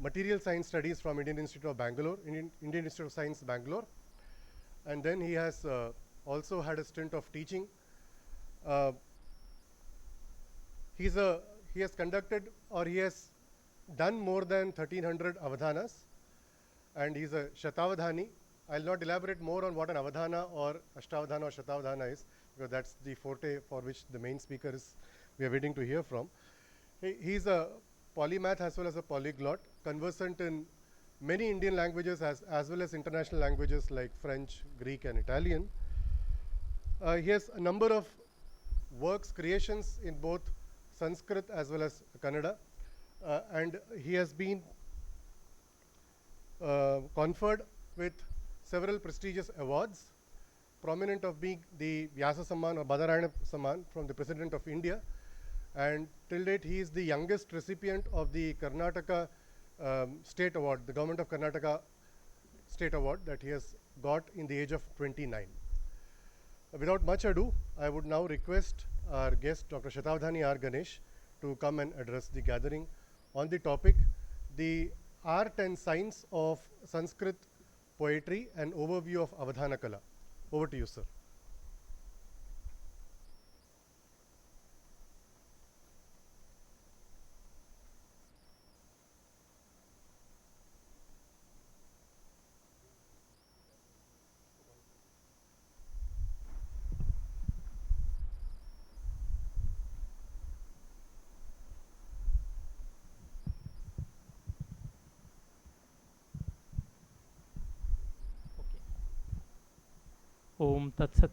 material science studies from Indian Institute of Bangalore, Indian Institute of Science, Bangalore. And then he has also had a stint of teaching. He has conducted, or he has done more than 1300 avadhanas, and he's a Shatavadhani. I'll not elaborate more on what an avadhana or ashtavadhana or Shatavadhana is, because that's the forte for which the main speaker is, we are waiting to hear from. He's a polymath as well as a polyglot, conversant in many Indian languages as well as international languages like French, Greek, and Italian. He has a number of works, creations in both Sanskrit as well as Kannada, and he has been conferred with several prestigious awards, prominent of being the Vyasa Samman or Badarayana Samman from the President of India, and till date he is the youngest recipient of the Karnataka State Award, the Government of Karnataka State Award that he has got in the age of 29. Without much ado, I would now request our guest, Dr. Shatavadhani R. Ganesh, to come and address the gathering on the topic, the art and science of Sanskrit poetry and overview of Avadhana Kala. Over to you, sir. Om Tat Sat.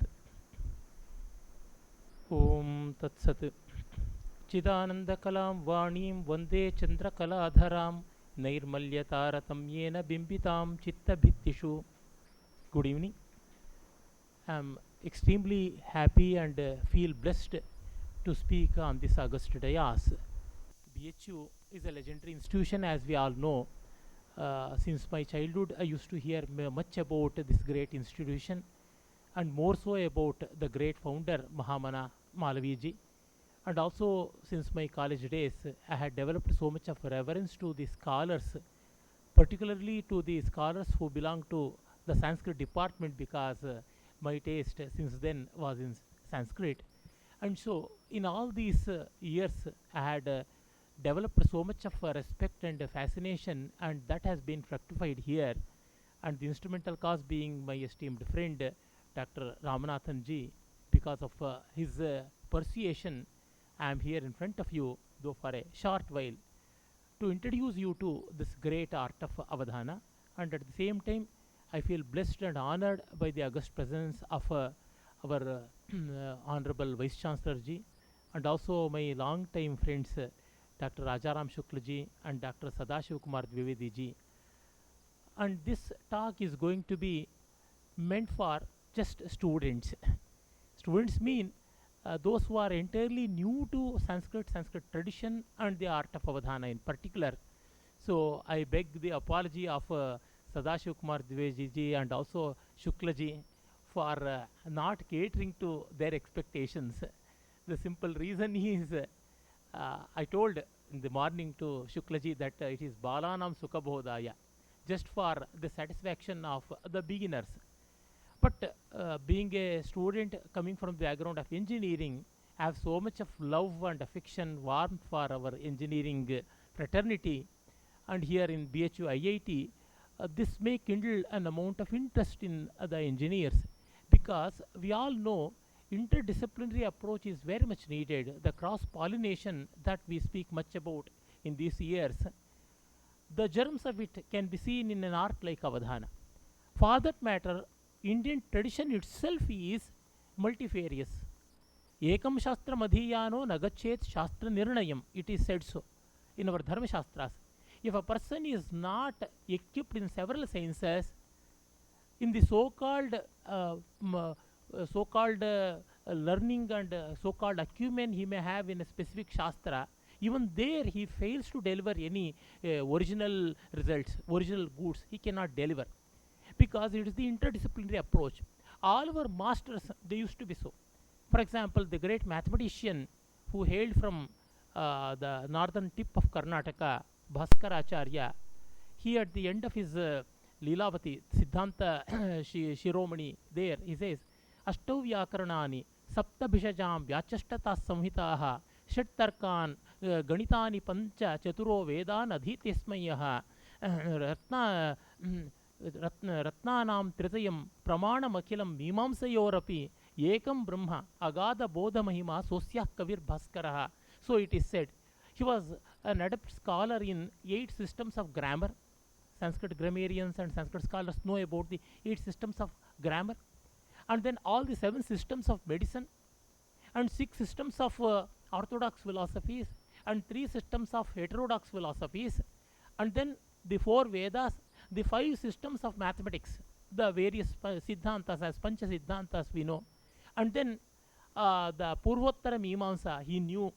Om Tat Sat. Chidananda Kalam Vanim Vande Chandra Kaladharam Nairmalya Taratamyena Bimbitam Chitta Bhittishu. Good evening. I am extremely happy and feel blessed to speak on this august dais. BHU is a legendary institution, as we all know. Since my childhood, I used to hear much about this great institution, and more so about the great founder Mahamana Malaviji. And also, since my college days, I had developed so much of reverence to the scholars, particularly to the scholars who belong to the Sanskrit department, because my taste since then was in Sanskrit. And so, in all these years, I had developed so much of respect and fascination, and that has been fructified here. And the instrumental cause being my esteemed friend, Dr. Ramanathan ji. Because of his persuasion, I am here in front of you, though for a short while, to introduce you to this great art of Avadhana. And at the same time, I feel blessed and honored by the august presence of our Honorable Vice Chancellor ji, and also my long time friends, Dr. Rajaram Shukla ji and Dr. Sadashiv Kumar Dwivedi ji. And this talk is going to be meant for just students. Students mean those who are entirely new to Sanskrit tradition and the art of Avadhana in particular. So I beg the apology of Sadashiv Kumar Dwivedi ji and also Shukla ji for not catering to their expectations. The simple reason is I told in the morning to Shukla ji that it is Balanam Sukhabodaya, just for the satisfaction of the beginners. But being a student coming from the background of engineering, I have so much of love and affection, warmth for our engineering fraternity. And here in BHU IIT, this may kindle an amount of interest in the engineers, because we all know interdisciplinary approach is very much needed. The cross-pollination that we speak much about in these years, the germs of it can be seen in an art like Avadhana. For that matter, Indian tradition itself is multifarious. Ekam shastra madhiyano nagachet shastra nirnayam. It is said so in our Dharma Shastras. If a person is not equipped in several sciences, in the so-called learning and so-called acumen he may have in a specific shastra, even there he fails to deliver any original results, original goods. He cannot deliver, because it is the interdisciplinary approach. All our masters, they used to be so. For example, the great mathematician who hailed from the northern tip of Karnataka, Bhaskaracharya, he at the end of his Leelavati Siddhanta Shiromani, there he says, Ashtau Vyakarnani Saptabhishajam Vyachashtata Samhitaha Shattarkan Ganitani Pancha Chaturo Vedan Adhitismayaha Ratna Ratnanam Tritayam Pramanam Akhilam Mimamsayorapi Ekam Brahma Agada Bodha Mahima Sosya Kavir Bhaskaraha. So it is said, he was an adept scholar in 8 systems of grammar. Sanskrit grammarians and Sanskrit scholars know about the 8 systems of grammar, and then all the 7 systems of medicine, and 6 systems of orthodox philosophies, and 3 systems of heterodox philosophies, and then the 4 Vedas, the 5 systems of mathematics, the various Siddhantas as Pancha Siddhantas we know, and then the Purvottara Mimamsa, he knew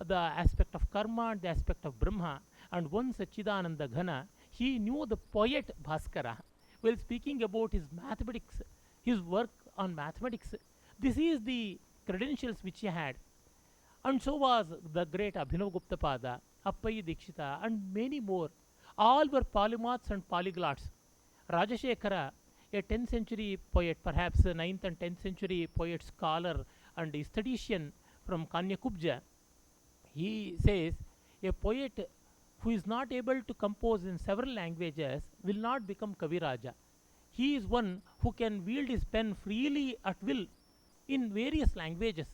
the aspect of karma and the aspect of Brahma, and one Sachidananda Ghana, he knew the poet Bhaskara. While speaking about his mathematics, his work on mathematics, this is the credentials which he had. And so was the great Abhinav Guptapada, Appayi Dikshita, and many more. All were polymaths and polyglots. Rajashekara, a 10th century poet, perhaps a 9th and 10th century poet, scholar, and aesthetician from Kanyakubja, he says, a poet who is not able to compose in several languages will not become Kaviraja. He is one who can wield his pen freely at will in various languages.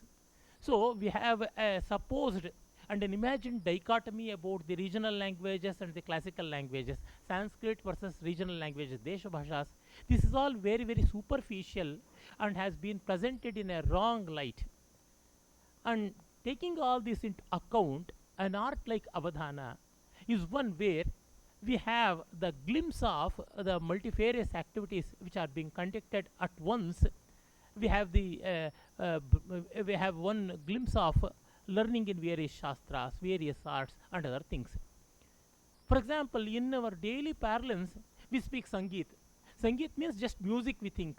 So we have a supposed and an imagined dichotomy about the regional languages and the classical languages, Sanskrit versus regional languages, Desha Bhashas. This is all very, very superficial and has been presented in a wrong light. And taking all this into account, an art like Avadhana is one where we have the glimpse of the multifarious activities which are being conducted at once. We have we have one glimpse of learning in various shastras, various arts, and other things. For example, in our daily parlance, we speak Sangeet. Sangeet means just music, we think.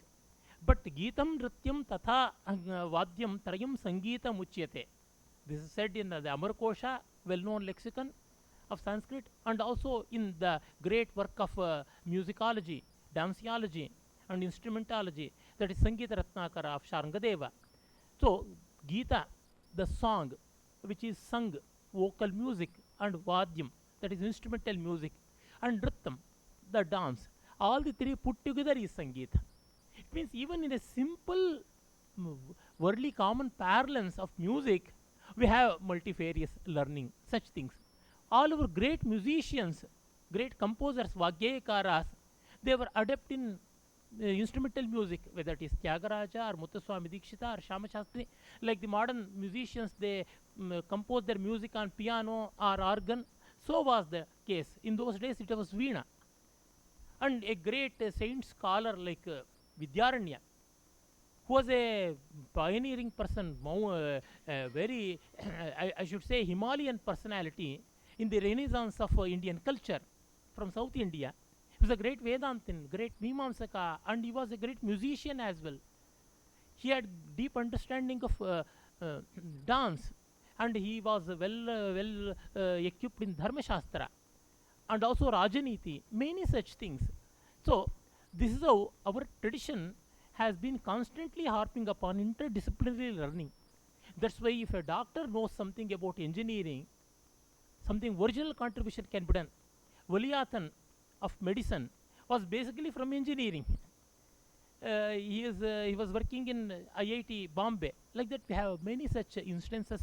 But Geetam Nrityam Tatha Vadyam Trayam Sangeetam Uchyate. This is said in the Amarkosha, well-known lexicon of Sanskrit, and also in the great work of musicology, danceology, and instrumentology, that is Sangeeta Ratnakara of Sharangadeva. So, Gita, the song, which is sung, vocal music, and Vadyam, that is instrumental music, and Nrittam, the dance, all the 3 put together is Sangeeta. It means even in a simple worldly common parlance of music, we have multifarious learning, such things. All our great musicians, great composers, Vagyakaras, they were adept in instrumental music, whether it is Tyagaraja or Muthuswami Dikshita or Shama Shastri. Like the modern musicians, they compose their music on piano or organ. So was the case. In those days, it was Veena. And a great saint scholar like Vidyaranya, who was a pioneering person, very, I should say, Himalayan personality in the renaissance of Indian culture from South India. He was a great Vedantin, great Mimamsaka, and he was a great musician as well. He had deep understanding of dance, and he was well equipped in Dharma Shastra, and also Rajaniti, many such things. So, this is how our tradition has been constantly harping upon interdisciplinary learning. That's why if a doctor knows something about engineering, something original contribution can be done. Valiathan of medicine was basically from engineering. He was working in IIT Bombay. Like that, we have many such instances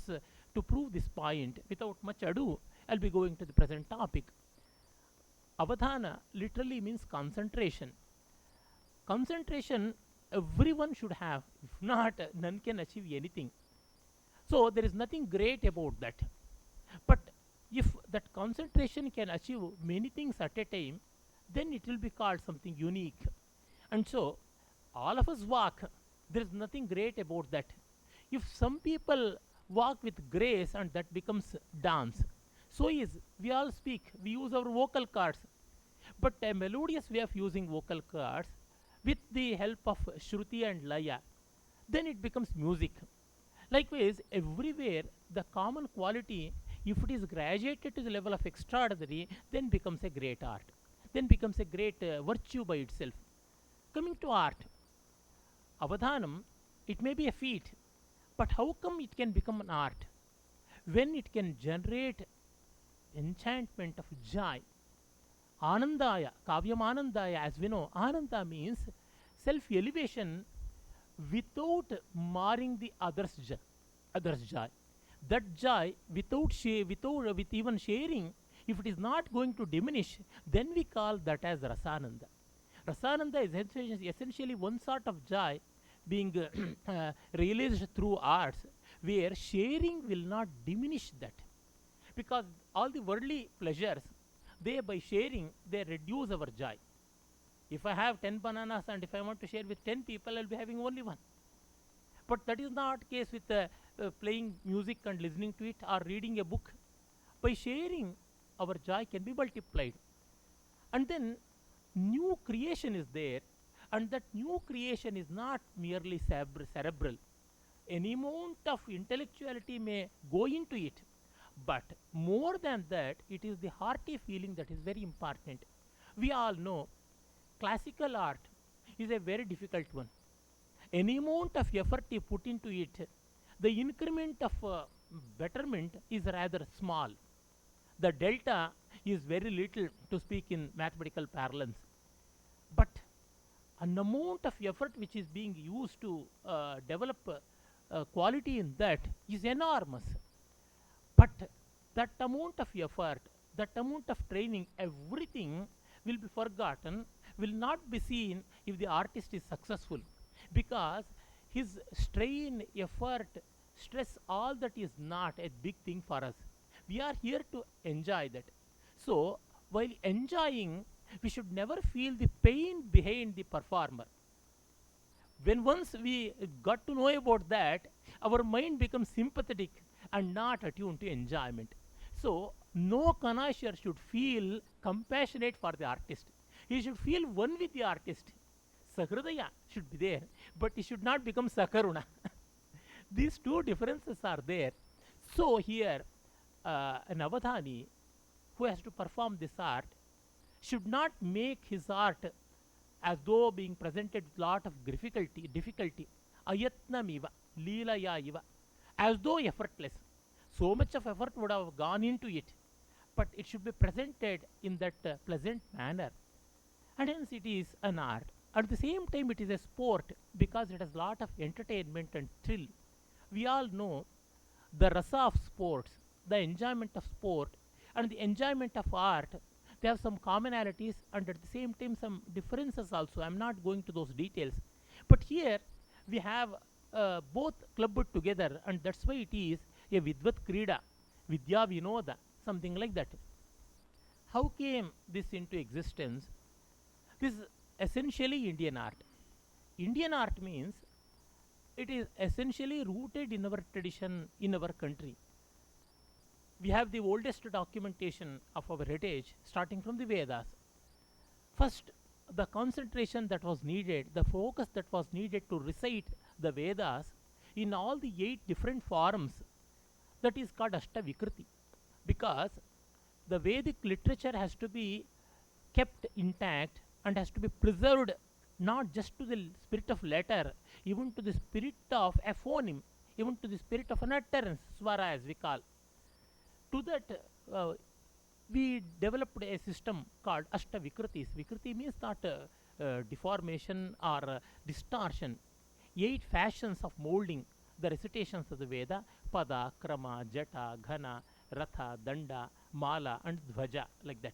to prove this point. Without much ado, I'll be going to the present topic. Avadhana literally means concentration. Concentration everyone should have. If not, none can achieve anything. So there is nothing great about that. But if that concentration can achieve many things at a time, then it will be called something unique. And so all of us walk. There is nothing great about that. If some people walk with grace and that becomes dance, so is we all speak, we use our vocal cords. But a melodious way of using vocal cords with the help of Shruti and Laya, then it becomes music. Likewise, everywhere the common quality If it is graduated to the level of extraordinary, then becomes a great art, then becomes a great virtue by itself. Coming to art, Avadhanam, it may be a feat, but how come it can become an art? When it can generate enchantment of joy. Anandaya, Kavyam Anandaya, as we know, Ananda means self elevation without marring the other's joy. That joy, with even sharing, if it is not going to diminish, then we call that as Rasananda. Rasananda is essentially one sort of joy being realized through arts, where sharing will not diminish that, because all the worldly pleasures, they by sharing they reduce our joy. If I have 10 bananas and if I want to share with 10 people, I'll be having only one. But that is not case with playing music and listening to it or reading a book. By sharing, our joy can be multiplied. And then new creation is there, and that new creation is not merely cerebral. Any amount of intellectuality may go into it, but more than that, it is the hearty feeling that is very important. We all know classical art is a very difficult one. Any amount of effort you put into it, the increment of betterment is rather small. The delta is very little, to speak in mathematical parlance. But an amount of effort which is being used to develop quality in that is enormous. But that amount of effort, that amount of training, everything will be forgotten, will not be seen if the artist is successful, because his strain, effort, stress, all that is not a big thing for us. We are here to enjoy that. So, while enjoying, we should never feel the pain behind the performer. When once we got to know about that, our mind becomes sympathetic and not attuned to enjoyment. So, no connoisseur should feel compassionate for the artist. He should feel one with the artist. Sahridaya should be there, but he should not become Sakaruna. These two differences are there. So, here, an Avadhani who has to perform this art should not make his art as though being presented with lot of difficulty, ayatnamiva, leelaya iva, as though effortless. So much of effort would have gone into it, but it should be presented in that pleasant manner. And hence it is an art. At the same time, it is a sport because it has lot of entertainment and thrill. We all know the rasa of sports, the enjoyment of sport, and the enjoyment of art. They have some commonalities and at the same time some differences also. I'm not going to those details. But here we have both clubbed together, and that's why it is a Vidvat Krida, Vidya Vinoda, something like that. How came this into existence? This is essentially Indian art. Indian art means it is essentially rooted in our tradition, in our country. We have the oldest documentation of our heritage starting from the Vedas. First, the concentration that was needed, the focus that was needed to recite the Vedas in all the 8 different forms, that is called Ashtavikriti, because the Vedic literature has to be kept intact and has to be preserved, not just to the spirit of letter, even to the spirit of a phoneme, even to the spirit of an utterance, swara as we call. To that, we developed a system called Ashtavikritis. Vikriti means not deformation or distortion. 8 fashions of molding the recitations of the Veda: Pada, Krama, Jata, Ghana, Ratha, Danda, Mala, and Dhvaja, like that.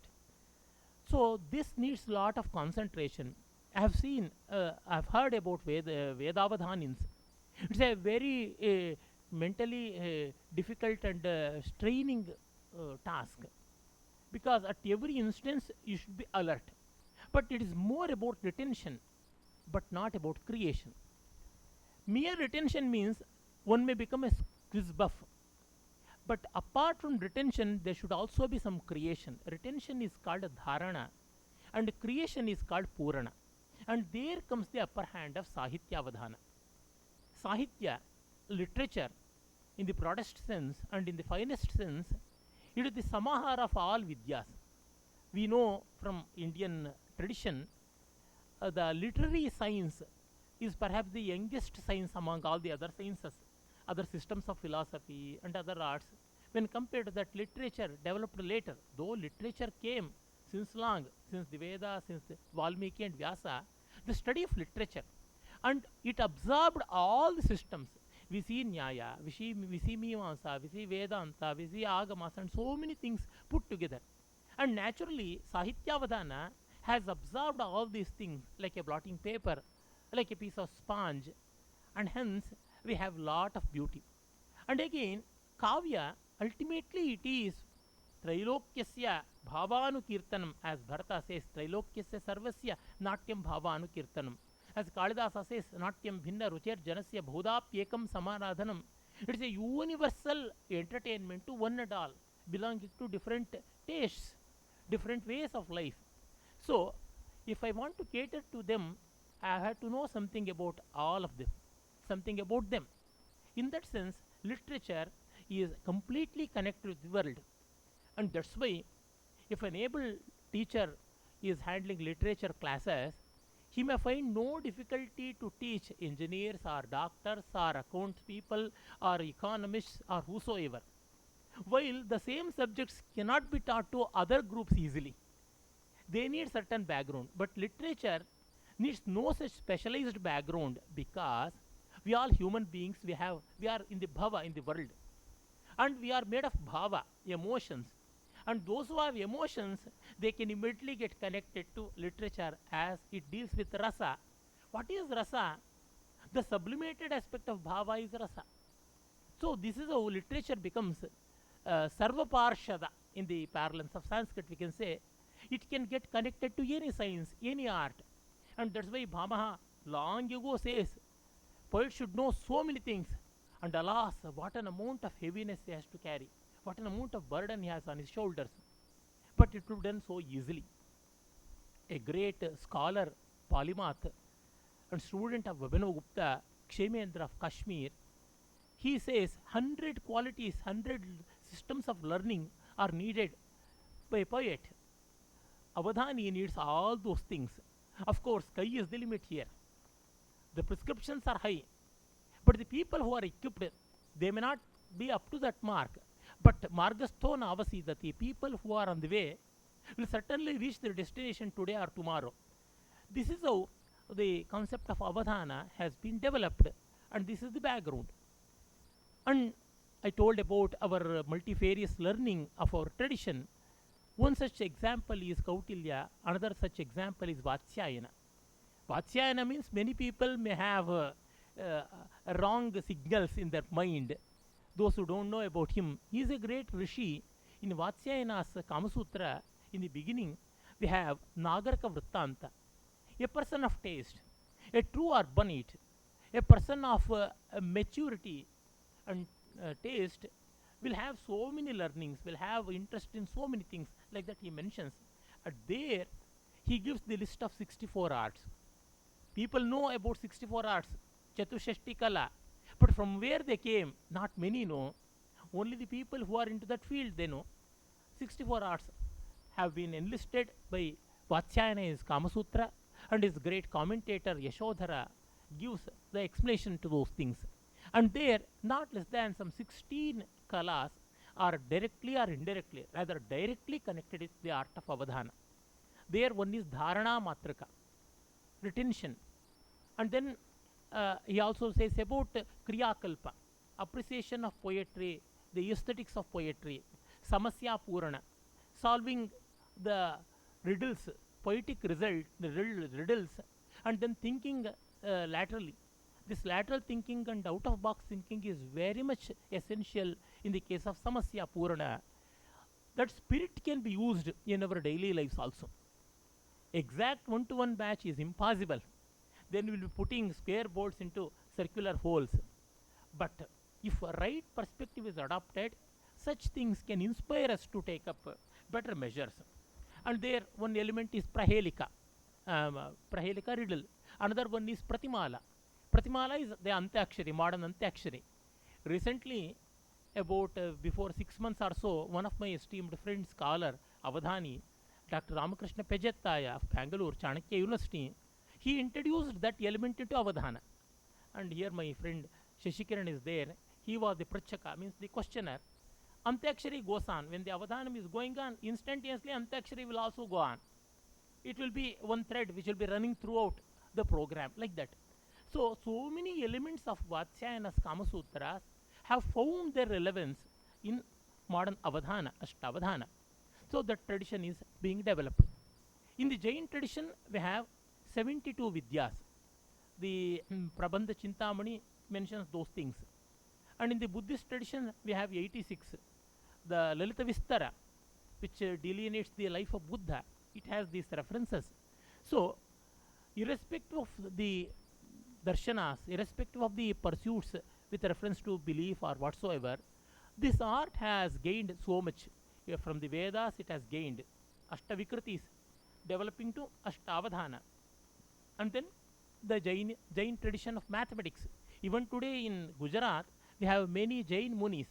So this needs lot of concentration. I have seen, I've heard about Vedavadhanins. It's a very mentally difficult and straining task, because at every instance you should be alert. But it is more about retention, but not about creation. Mere retention means one may become a quiz buff. But apart from retention, there should also be some creation. Retention is called dharana, and creation is called purana. And there comes the upper hand of Sahitya Avadhana. Sahitya, literature, in the broadest sense and in the finest sense, It is the samahara of all vidyas. We know from Indian tradition, the literary science is perhaps the youngest science among all the other sciences, other systems of philosophy and other arts. When compared to that, literature developed later, though literature came since long, since the Vedas, since the Valmiki and Vyasa, the study of literature, and it absorbed all the systems. We see Nyaya, we see Mimamsa, we see Vedanta, we see Agamas, and so many things put together. And naturally, Sahityavadana has absorbed all these things like a blotting paper, like a piece of sponge, and hence we have lot of beauty. And again, Kavya, ultimately it is Trailokyasya Bhavanukirtanam, as Bharata says, Trailokyasya Sarvasya Natyam Bhavanukirtanam. As Kalidasa says, Natyam Bhinna Rucher Janasya Bhodapyekam Samaradhanam. It is a universal entertainment to one and all, belonging to different tastes, different ways of life. So, if I want to cater to them, I have to know something about all of them, something about them. In that sense, literature is completely connected with the world. And that's why, if an able teacher is handling literature classes, he may find no difficulty to teach engineers or doctors or accounts people or economists or whosoever, while the same subjects cannot be taught to other groups easily. They need certain background, but literature needs no such specialized background, because we all human beings, we are in the bhava, in the world, and we are made of bhava, emotions, and those who have emotions, they can immediately get connected to literature as it deals with rasa. What is rasa? The sublimated aspect of bhava is rasa. So this is how literature becomes sarvaparshada. In the parlance of Sanskrit, we can say it can get connected to any science, any art. And that's why Bhamaha long ago says, poet should know so many things. And alas, what an amount of heaviness he has to carry, what an amount of burden he has on his shoulders. But it would be done so easily. A great scholar, polymath, and student of Abhinavagupta, Kshemendra of Kashmir, he says 100 qualities, 100 systems of learning are needed by a poet. Avadhani needs all those things. Of course, sky is the limit here. The prescriptions are high, but the people who are equipped, they may not be up to that mark. But Margastho Navasi, that the people who are on the way will certainly reach their destination today or tomorrow. This is how the concept of Avadhana has been developed, and this is the background. And I told about our multifarious learning of our tradition. One such example is Kautilya, another such example is Vatsyayana. Vatsyayana means many people may have wrong signals in their mind. Those who don't know about him, he is a great rishi. In Vatsyayana's Kamasutra, in the beginning, we have Nagaraka Vrittanta, a person of taste, a true urbanite, a person of maturity and taste, will have so many learnings, will have interest in so many things, like that he mentions. And there, he gives the list of 64 arts. People know about 64 arts, Chatushashti Kala, but from where they came, not many know. Only the people who are into that field, they know. 64 arts have been enlisted by Vatsyayana is Kamasutra, and his great commentator Yashodhara gives the explanation to those things. And there, not less than some 16 kalas are directly or indirectly, rather directly connected with the art of Avadhana. There one is Dharana Matrika, retention. And then he also says about Kriyakalpa, appreciation of poetry, the aesthetics of poetry, Samasya Purana, solving the riddles, poetic result, the riddles, and then thinking laterally. This lateral thinking and out of box thinking is very much essential in the case of Samasya Purana. That spirit can be used in our daily lives also. Exact one-to-one match is impossible. Then we will be putting square boards into circular holes. But if a right perspective is adopted, such things can inspire us to take up better measures. And there one element is Prahelika, Prahelika riddle. Another one is Pratimala. Pratimala is the Antyakshari, modern Antyakshari. Recently, about before 6 months or so, one of my esteemed friend scholar, Avadhani, Dr. Ramakrishna Pejattaya of Bangalore, Chanakya University, he introduced that element into Avadhana. And here my friend Shashikiran is there. He was the Prachaka, means the questioner. Antakshari goes on. When the Avadhanam is going on, instantaneously Antakshari will also go on. It will be one thread which will be running throughout the program, like that. So many elements of Vatsyayana's Kama Sutras have found their relevance in modern Avadhana, Ashtavadhana. So that tradition is being developed. In the Jain tradition, we have 72 Vidyas. The Prabandha Chintamani mentions those things. And in the Buddhist tradition, we have 86. The Lalita Vistara, which delineates the life of Buddha, it has these references. So, irrespective of the darshanas, irrespective of the pursuits with reference to belief or whatsoever, this art has gained so much. From the Vedas, it has gained Ashtavikritis, developing to Ashtavadhana. And then the Jain tradition of mathematics. Even today in Gujarat, we have many Jain Munis.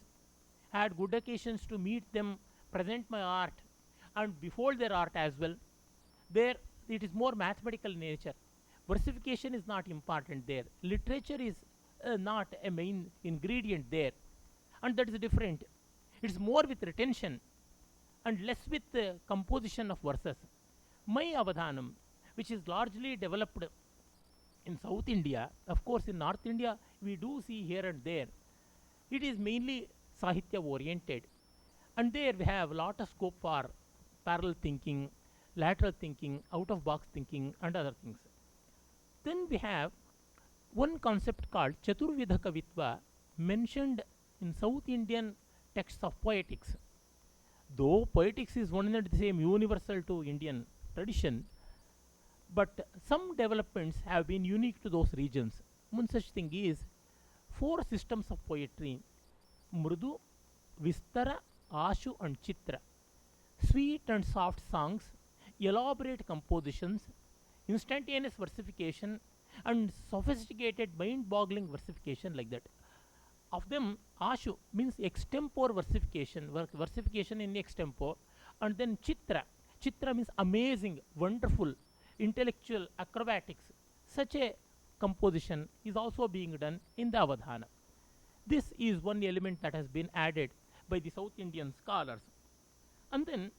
Had good occasions to meet them, present my art, and behold their art as well. There, it is more mathematical nature. Versification is not important there. Literature is not a main ingredient there, and that is different. It is more with retention and less with composition of verses. My Avadhanam, which is largely developed in South India, of course in North India we do see here and there, it is mainly Sahitya oriented, and there we have a lot of scope for parallel thinking, lateral thinking, out of box thinking, and other things. Then we have one concept called Chaturvidha Kavitva, mentioned in South Indian texts of poetics. Though poetics is one and the same, universal to Indian tradition, but some developments have been unique to those regions. One such thing is 4 systems of poetry: Mrudu, Vistara, Ashu, and Chitra. Sweet and soft songs, elaborate compositions, instantaneous versification, and sophisticated mind-boggling versification, like that. Of them, Ashu means extempore versification, versification in extempore, and then Chitra. Chitra means amazing, wonderful, intellectual, acrobatics. Such a composition is also being done in the Avadhana. This is one element that has been added by the South Indian scholars. And then,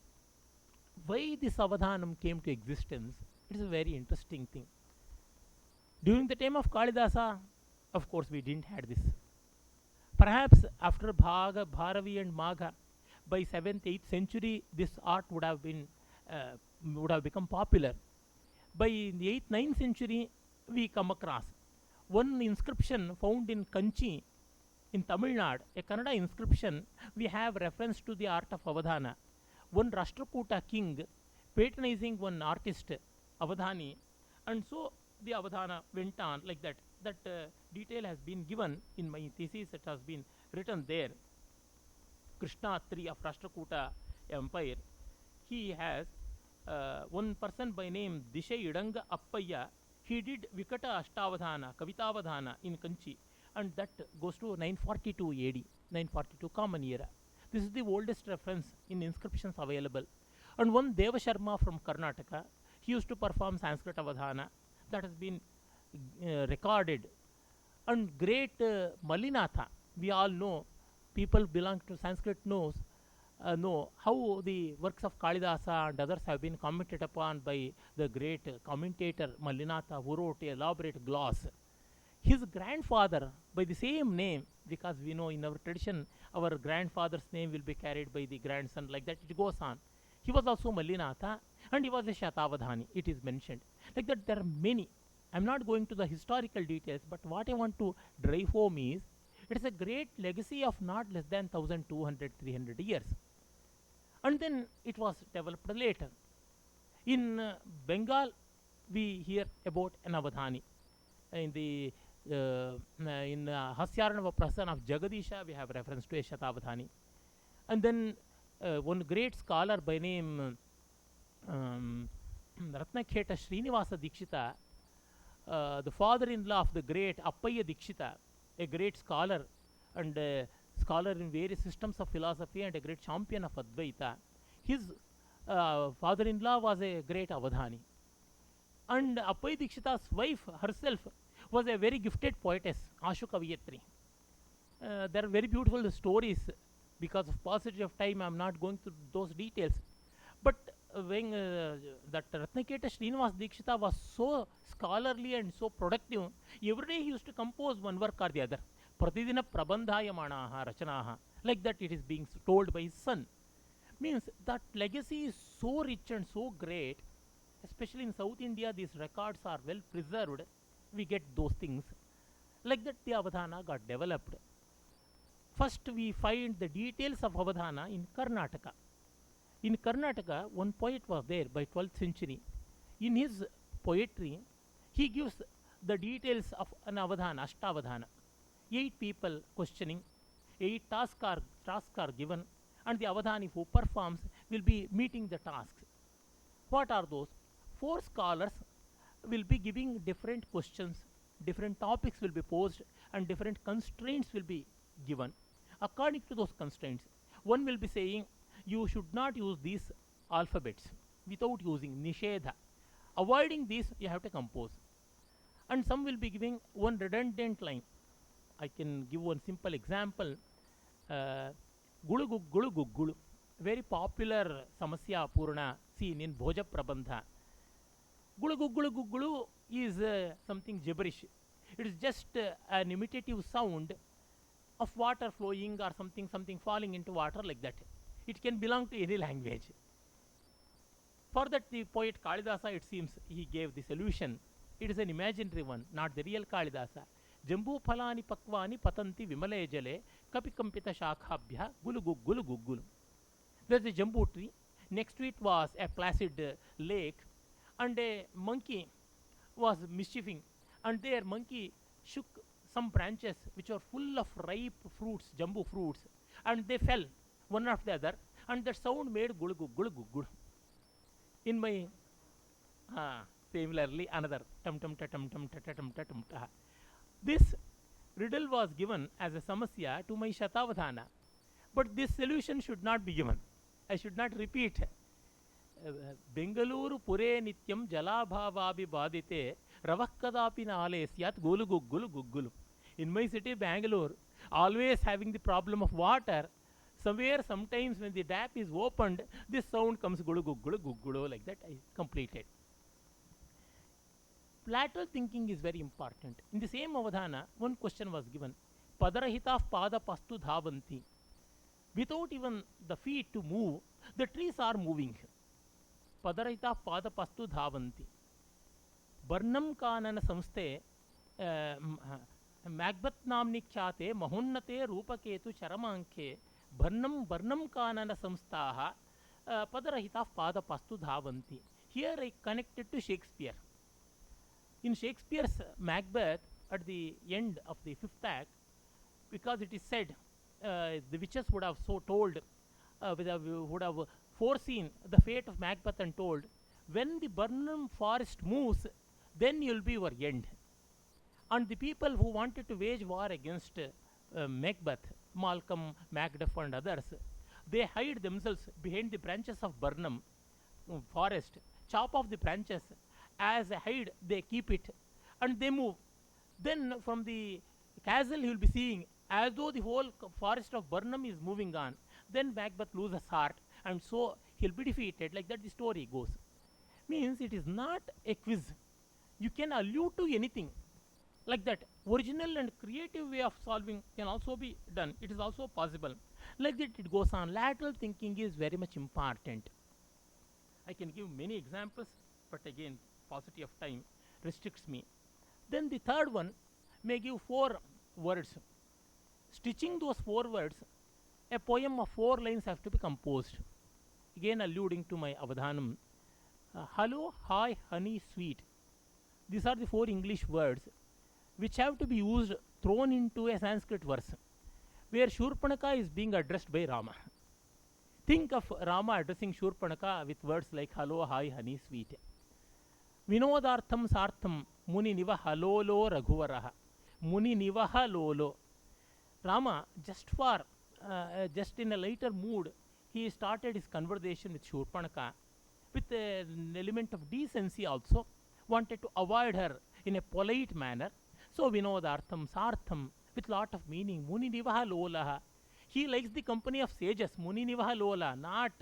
why this Avadhanam came to existence, it is a very interesting thing. During the time of Kalidasa, of course, we didn't have this. Perhaps after Bhaga, Bharavi, and Magha, by 7th, 8th century, this art would have become popular. By the 8th, 9th century, we come across one inscription found in Kanchi, in Tamil Nadu, a Kannada inscription. We have reference to the art of Avadhana. One Rashtrakuta king patronizing one artist, Avadhani, and so the Avadhana went on like that. That detail has been given in my thesis. It has been written there. Krishna III of Rashtrakuta Empire, he has one person by name Disha Idanga Appaya. He did Vikata Ashtavadhana, Kavitavadhana in Kanchi, and that goes to 942 AD, 942 Common Era. This is the oldest reference in inscriptions available. And one Deva Sharma from Karnataka, he used to perform Sanskrit Avadhana, that has been recorded. And great Malinatha, we all know, people belong to Sanskrit know how the works of Kalidasa and others have been commented upon by the great commentator Malinatha, who wrote a elaborate gloss. His grandfather, by the same name, because we know in our tradition our grandfather's name will be carried by the grandson, like that it goes on. He was also Malinatha, and he was a Shatavadhani, it is mentioned. Like that, there are many. I am not going to the historical details, but what I want to drive home is, it is a great legacy of not less than 1200, 300 years. And then it was developed later. In Bengal, we hear about an Avadhani. In the Hasyaranava Prasan of Jagadisha, we have reference to a Shatavadhani. And then one great scholar by name Ratnakheta Srinivasa Dikshita, the father-in-law of the great Appaya Dikshita, a great scholar and scholar in various systems of philosophy and a great champion of Advaita. His father-in-law was a great Avadhani. And Appai Dikshita's wife herself was a very gifted poetess, Ashu Kaviyatri. There are very beautiful stories. Because of paucity of time, I am not going through those details. But when that Ratnaketa Srinivas Dikshita was so scholarly and so productive, every day he used to compose one work or the other. Pratidina Prabandhayamanaha Rachanaha. Like that it is being told by his son. Means that legacy is so rich and so great, especially in South India, these records are well preserved. We get those things. Like that the Avadhana got developed. First, we find the details of Avadhana in Karnataka. In Karnataka, one poet was there by 12th century. In his poetry, he gives the details of an Avadhana, Ashtavadhana. 8 people questioning, 8 tasks are given, and the Avadhani who performs will be meeting the tasks. What are those? 4 scholars will be giving different questions, different topics will be posed, and different constraints will be given. According to those constraints, one will be saying you should not use these alphabets without using Nishedha. Avoiding these, you have to compose. And some will be giving one redundant line. I can give one simple example. Gulu Gulu Gulu, very popular Samasya Purana seen in Bhoja Prabandha. Gulu Gulu Gulu is something gibberish. It is just an imitative sound of water flowing or something falling into water, like that. It can belong to any language. For that, the poet Kalidasa, it seems, he gave the solution. It is an imaginary one, not the real Kalidasa. Jambu phalani pakvani patanti vimale jale kapikampita shakhabhya gulu gulu gulu. There is a jambu tree. Next to it was a placid lake, and a monkey was mischieving, and there monkey shook some branches which are full of ripe fruits, jambu fruits, and they fell one after the other, and that sound made gulu gulu gulu. In my similarly another tum tum ta tum tum ta ta tum ta tum ta. This riddle was given as a samasya to my Shatavadhana, but this solution should not be given. I should not repeat. Bengaluru pure nityam jalabhavabi badite ravakkadapi nale syat gulu gulu gulu. In my city, Bangalore, always having the problem of water, somewhere, sometimes when the tap is opened, this sound comes gulu gulu gulu, like that. I completed. Lateral thinking is very important. In the same Avadhana, one question was given. Padarahita pada pastu dhavanti. Without even the feet to move, the trees are moving. Padarahita pada pastu dhavanti. Barnam kanana samste Macbeth namni khyate mahunnate rupaketu charamanke Barnam kanana samstaha padarahita pada pastu dhavanti. Here I connected to Shakespeare. In Shakespeare's Macbeth, at the end of the 5th act, because it is said the witches would have so told, would have foreseen the fate of Macbeth and told, when the Burnham forest moves, then you'll be your end. And the people who wanted to wage war against Macbeth, Malcolm, Macduff and others, they hide themselves behind the branches of Burnham forest, chop off the branches. As a hide, they keep it, and they move. Then from the castle, he will be seeing as though the whole forest of Burnham is moving on. Then Macbeth loses heart, and so he'll be defeated. Like that, the story goes. Means it is not a quiz. You can allude to anything. Like that, original and creative way of solving can also be done. It is also possible. Like that, it goes on. Lateral thinking is very much important. I can give many examples, but again, paucity of time restricts me. Then the third one may give 4 words. Stitching those 4 words, a poem of 4 lines have to be composed. Again alluding to my Avadhanam. Hello, hi, honey, sweet. These are the 4 English words which have to be used, thrown into a Sanskrit verse, where Shurpanaka is being addressed by Rama. Think of Rama addressing Shurpanaka with words like hello, hi, honey, sweet. Vinodartham sartham muni nivaha lolo raghuvaraha. Muni nivaha lolo. Rama, just in a lighter mood, he started his conversation with Shurpanaka with an element of decency also, wanted to avoid her in a polite manner. So Vinodartham, Sartham, with lot of meaning. Muni Nivaha Lolaha. He likes the company of sages, Muni Nivaha Lola, not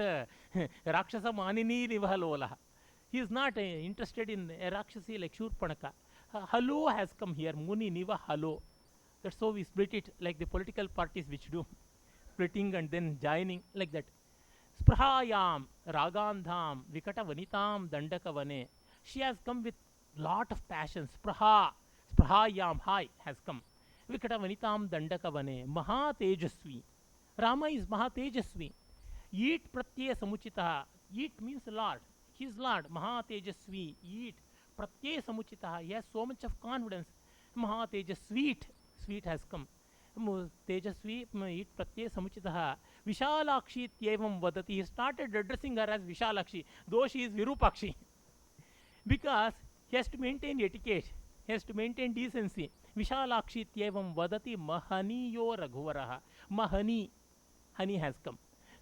Rakshasa Manini Nivaha Lola. He is not interested in a Rakshasi like Shurpanaka. Hello has come here, Muni Niva Hello. That's how we split it, like the political parties which do splitting and then joining, like that. Sprahayam, Ragandham, Vikata Vanitam, Dandakavane. She has come with lot of passion. Sprahayam, Hai has come. Vikata Vanitam, Dandakavane. Maha Tejasvi. Rama is Maha Tejasvi. Eat Pratyaya Samuchitaha. Eat means Lord. His Lord, Maha Tejasvi. Eat Pratyaya Samuchitaha. He has so much of confidence. Maha Tejasvi. Sweet has come. Tejasvi it pratyay samuchitaha Vishalakshi tyevam vadati. He started addressing her as Vishalakshi, though she is Virupakshi. Because he has to maintain etiquette, he has to maintain decency. Vishalakshi tyevam vadati mahaniyo raghuvaraha. Mahani, honey has come.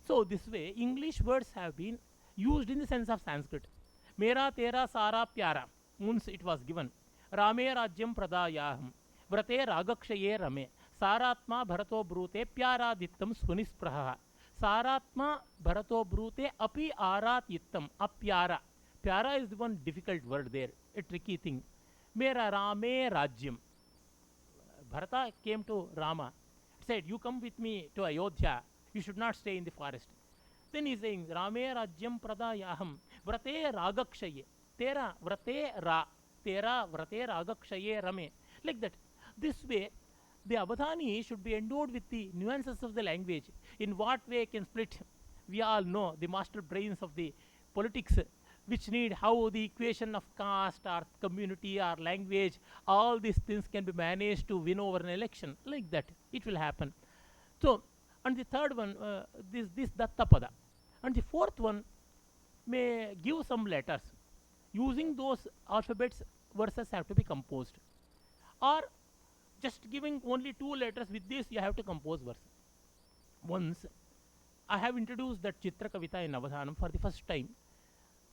So this way, English words have been used in the sense of Sanskrit. Mera tera sara pyara. Once it was given. Rame rajyam pradayaham. Vrate ragakshaye rame. Saratma bharato brute pyaraditam spunispraha. Saratma bharato brute api aratittam. Apyara. Pyara is the one difficult word there, a tricky thing. Mera rame rajyam. Bharata came to Rama, said, you come with me to Ayodhya, you should not stay in the forest. Then he is saying, Rame rajyam pradayaham vrate ragakshaye. Tera vrate ra. Tera vrate ragakshaye rame. Like that. This way, the Avadhani should be endowed with the nuances of the language. In what way can split? We all know the master brains of the politics, which need how the equation of caste or community or language, all these things can be managed to win over an election. Like that, it will happen. So, and the third one, this Dattapada. And the fourth one may give some letters. Using those alphabets, verses have to be composed. Or just giving only 2 letters, with this you have to compose verse. Once I have introduced that Chitra Kavita in Avadhanam for the first time.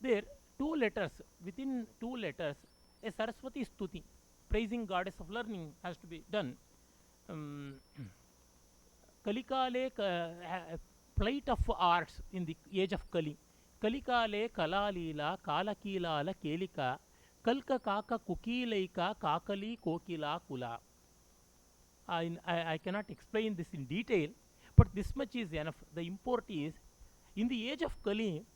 There, 2 letters, within 2 letters, a Saraswati Stuti, praising goddess of learning, has to be done. Kalikale, plight of arts in the age of Kali. Kalikale Kalalila Kalakilala Kelika Kalka Kaka Kukilaika Kakali Kokila Kula. I cannot explain this in detail, but this much is enough. The import is, in the age of Kali,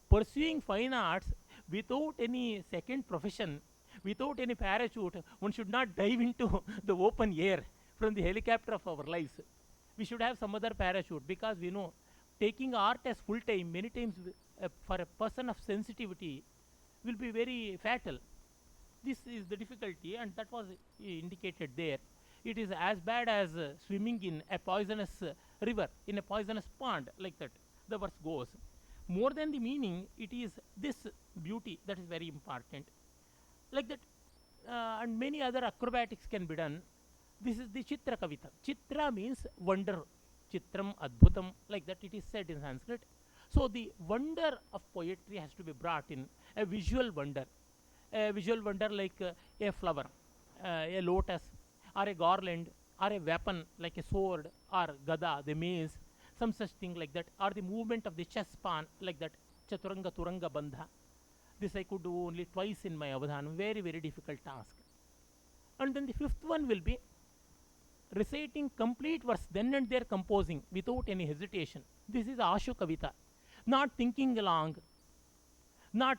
pursuing fine arts without any second profession, without any parachute, one should not dive into the open air from the helicopter of our lives. We should have some other parachute, because we know taking art as full time many times for a person of sensitivity will be very fatal. This is the difficulty, and that was indicated there. It is as bad as swimming in a poisonous river, in a poisonous pond, like that. The verse goes. More than the meaning, it is this beauty that is very important. Like that, and many other acrobatics can be done. This is the Chitra Kavita. Chitra means wonder. Chitram Adbhutam, like that it is said in Sanskrit. So the wonder of poetry has to be brought in, a visual wonder. A visual wonder like a flower, a lotus, or a garland, or a weapon like a sword or gada, the mace, some such thing like that, or the movement of the chess pawn, like that, Chaturanga Turanga Bandha. This I could do only twice in my Avadhanam, very, very difficult task. And then the fifth one will be reciting complete verse, then and there composing without any hesitation. This is Ashu Kavita. Not thinking along, not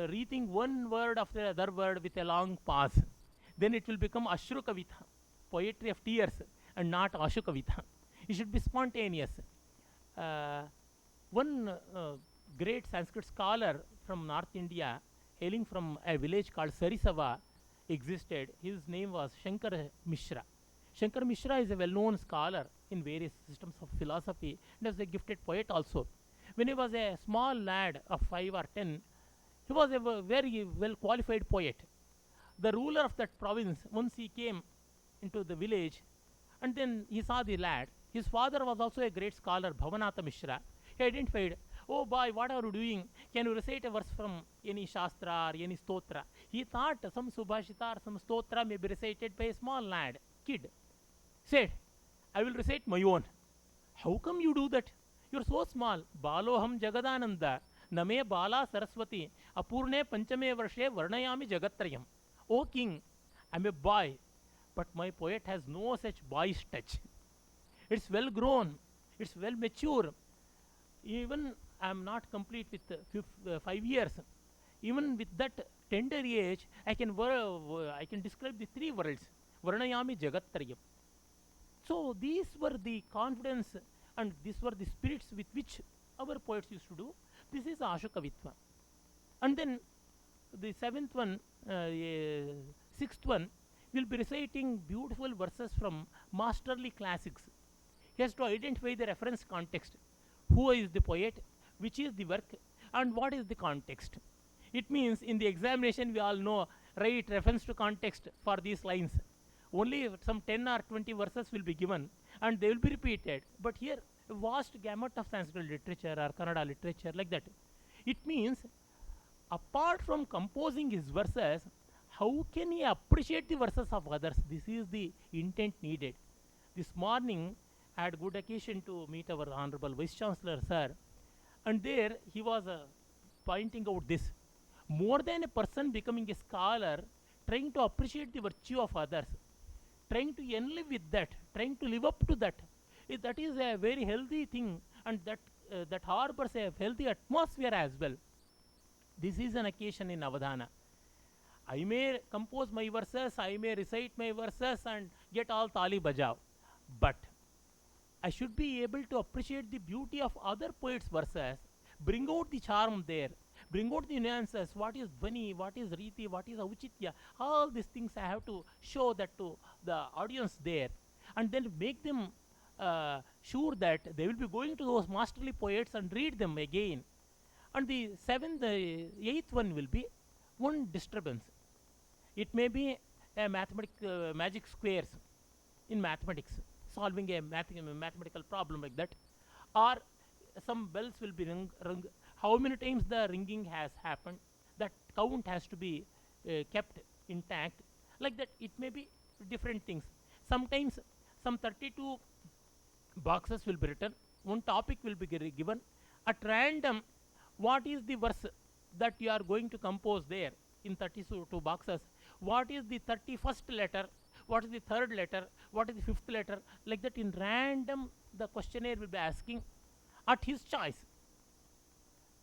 reading one word after the other word with a long pause. Then it will become Ashru Kavita, poetry of tears, and not Ashu Kavita. It should be spontaneous. One great Sanskrit scholar from North India, hailing from a village called Sarisava, existed. His name was Shankar Mishra. Shankar Mishra is a well-known scholar in various systems of philosophy and was a gifted poet also. When he was a small lad of 5 or 10, he was a very well-qualified poet. The ruler of that province, once he came into the village And then he saw the lad. His father was also a great scholar, Bhavanatha Mishra. He identified, oh boy, what are you doing? Can you recite a verse from any Shastra or any Stotra? He thought some Subhashita or some Stotra may be recited by a small lad, kid. Said, I will recite my own. How come you do that? You're so small. Baloham Jagadananda. Name Bala Saraswati. Apurne Panchame Varshe Varnayami Jagatrayam. O king, I'm a boy, but my poet has no such boyish touch. It's well grown, it's well mature. Even I'm not complete with 5 years. Even with that tender age, I can describe the three worlds. Varnayami Jagatrayam. So these were the confidence and these were the spirits with which our poets used to do. This is Ashukavitva. And then the sixth one will be reciting beautiful verses from masterly classics. He has to identify the reference context. Who is the poet, which is the work, and what is the context. It means in the examination we all know, write reference to context for these lines. Only some 10 or 20 verses will be given and they will be repeated. But here, a vast gamut of Sanskrit literature or Kannada literature, like that. It means, apart from composing his verses, how can he appreciate the verses of others? This is the intent needed. This morning, I had good occasion to meet our Honorable Vice Chancellor, sir, and there he was pointing out this. More than a person becoming a scholar, trying to appreciate the virtue of others, trying to enlive with that, trying to live up to that, that is a very healthy thing, and that harbors a healthy atmosphere as well. This is an occasion in Avadhana. I may compose my verses, I may recite my verses and get all tali bajav, but I should be able to appreciate the beauty of other poets' verses, bring out the charm there, bring out the nuances, what is Dhvani, what is Riti, what is Auchitya, all these things I have to show that to the audience there, and then make them sure that they will be going to those masterly poets and read them again. And the eighth one will be one disturbance. It may be a magic squares in mathematics, solving a mathematical problem like that, or some bells will be rung. How many times the ringing has happened, that count has to be kept intact. Like that, it may be different things. Sometimes some 32 boxes will be written, one topic will be given. At random, what is the verse that you are going to compose there in 32 boxes? What is the 31st letter? What is the third letter? What is the fifth letter? Like that, in random, the questionnaire will be asking at his choice.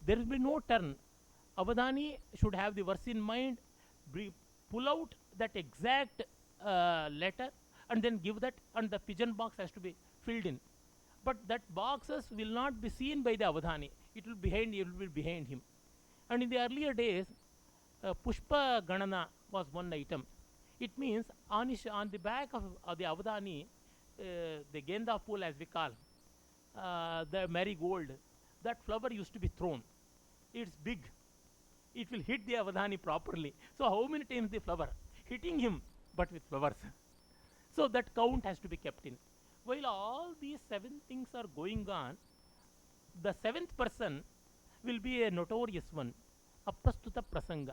There will be no turn. Avadhani should have the verse in mind, pull out that exact letter and then give that, and the pigeon box has to be filled in. But that boxes will not be seen by the Avadhani. It will be behind him. And in the earlier days, Pushpa Ganana was one item. It means on the back of the Avadhani, the Genda pool as we call, the marigold, that flower used to be thrown. It's big. It will hit the Avadhani properly. So how many times the flower? Hitting him, but with flowers. So that count has to be kept in. While all these 7 things are going on, the 7th person will be a notorious one, Aprastuta Prasanga.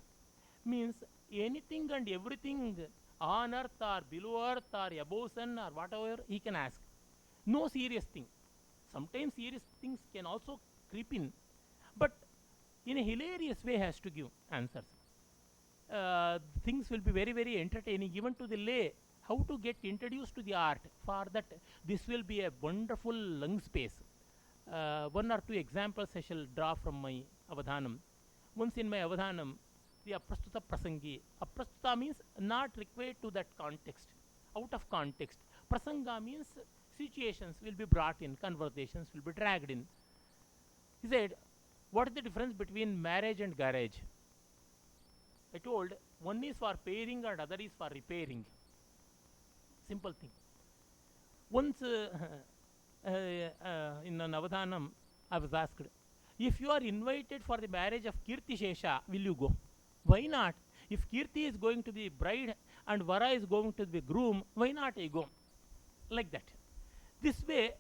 Means anything and everything on earth or below earth or above sun or whatever he can ask. No serious thing. Sometimes serious things can also creep in, but in a hilarious way has to give answers. Things will be very, very entertaining even to the lay. How to get introduced to the art? For that, this will be a wonderful lung space. 1 or 2 examples I shall draw from my Avadhanam. Once in my Avadhanam, the Aprastuta Prasangi. Aprastuta means not required to that context, out of context. Prasanga means situations will be brought in, conversations will be dragged in. He said, what is the difference between marriage and garage? I told, one is for pairing and other is for repairing. Simple thing. Once in an Avadhanam, I was asked, if you are invited for the marriage of Kirti Shesha, will you go? Why not? If Kirti is going to be bride and Vara is going to be groom, why not I go? like that. This way,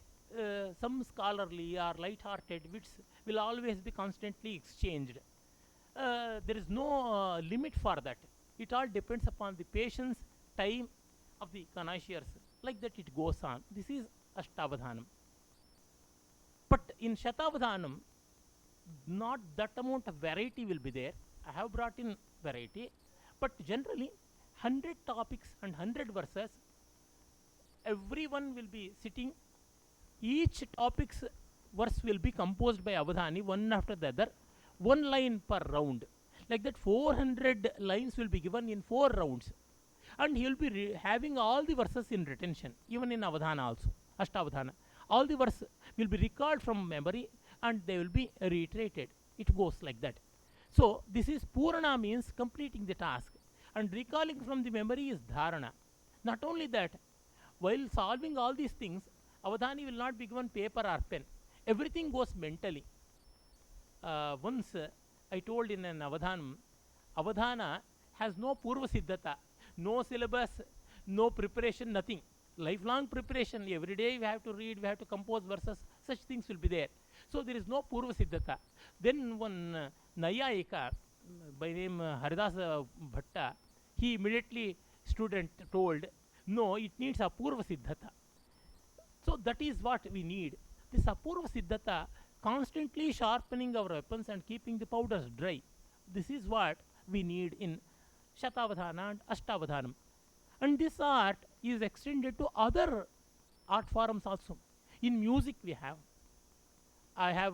some scholarly or light-hearted wits will always be constantly exchanged. There is no limit for that. It all depends upon the patience, time of the connoisseurs. Like that, it goes on. This is Ashtavadhanam. But in Shatavadhanam, not that amount of variety will be there. I have brought in variety, but generally 100 topics and 100 verses, everyone will be sitting. Each topic's verse will be composed by Avadhani, one after the other, one line per round. Like that, 400 lines will be given in 4 rounds. And he will be having all the verses in retention, even in Avadhana also, Ashtavadhana. All the verses will be recalled from memory and they will be reiterated. It goes like that. So, this is Purana, means completing the task. And recalling from the memory is Dharana. Not only that, while solving all these things, Avadhani will not be given paper or pen. Everything goes mentally. Once I told in an Avadhanam, Avadhana has no Purva Siddhata, no syllabus, no preparation, nothing. Lifelong preparation. Every day we have to read, we have to compose verses, such things will be there. So there is no Purva Siddhata. Then one Nayayika by name Haridasa Bhatta, he immediately student told, no, it needs Apurva Siddhata. So that is what we need. This Apurva Siddhata, constantly sharpening our weapons and keeping the powders dry. This is what we need in Shatavadhana and Ashtavadhanam. And this art is extended to other art forms also. In music we have. I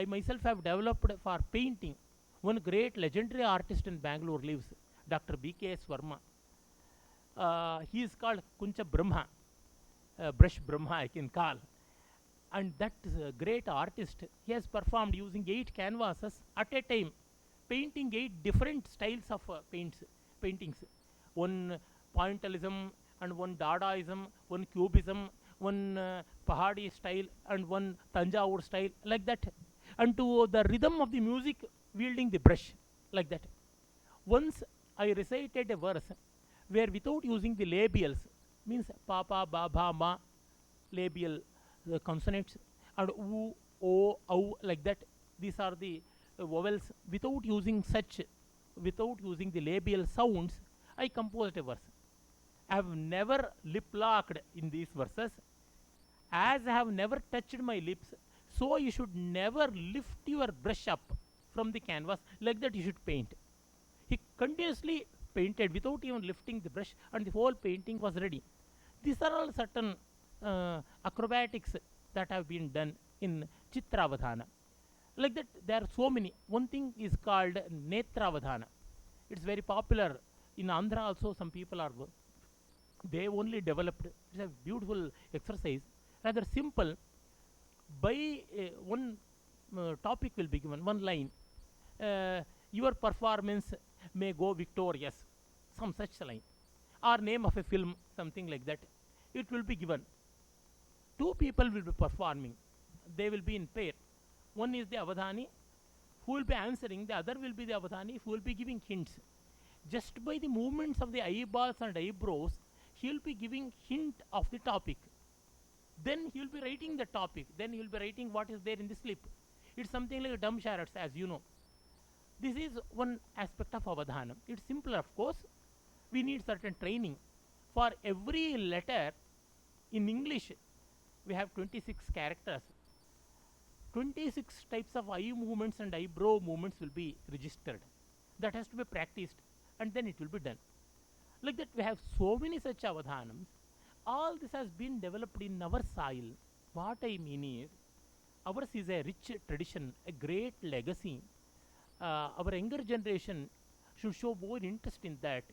myself have developed for painting. One great legendary artist in Bangalore lives, Dr. B.K.S. Verma. He is called Kuncha Brahma, Brush Brahma I can call. And that great artist, he has performed using 8 canvases at a time, painting 8 different styles of paintings. One pointillism and one Dadaism, one Cubism, one Pahadi style and one Tanjavur style, like that. And to the rhythm of the music, wielding the brush, like that. Once I recited a verse where without using the labials, means pa, pa, ba, ba, ma, labial consonants, and oo, o, au, like that. These are the vowels. Without using the labial sounds, I composed a verse. I have never lip locked in these verses. As I have never touched my lips, so you should never lift your brush up from the canvas. Like that you should paint. He continuously painted without even lifting the brush, and the whole painting was ready. These are all certain acrobatics that have been done in Chitravadhana. Like that, there are so many. One thing is called Netravadhana. It's very popular in Andhra also. Some people are, they only developed. It's a beautiful exercise, rather simple. By one topic will be given, one line. Your performance may go victorious, some such line, or name of a film, something like that. It will be given. 2 people will be performing. They will be in pair. One is the Avadhani who will be answering, the other will be the Avadhani who will be giving hints. Just by the movements of the eyeballs and eyebrows, he will be giving hint of the topic. Then he will be writing the topic. Then he will be writing what is there in the slip. It's something like dumb chariots, as you know. This is one aspect of Avadhanam. It's simpler, of course. We need certain training. For every letter in English, we have 26 characters. 26 types of eye movements and eyebrow movements will be registered. That has to be practiced, and then it will be done. Like that, we have so many such Avadhanams. All this has been developed in our soil. What I mean is, ours is a rich tradition, a great legacy. Our younger generation should show more interest in that.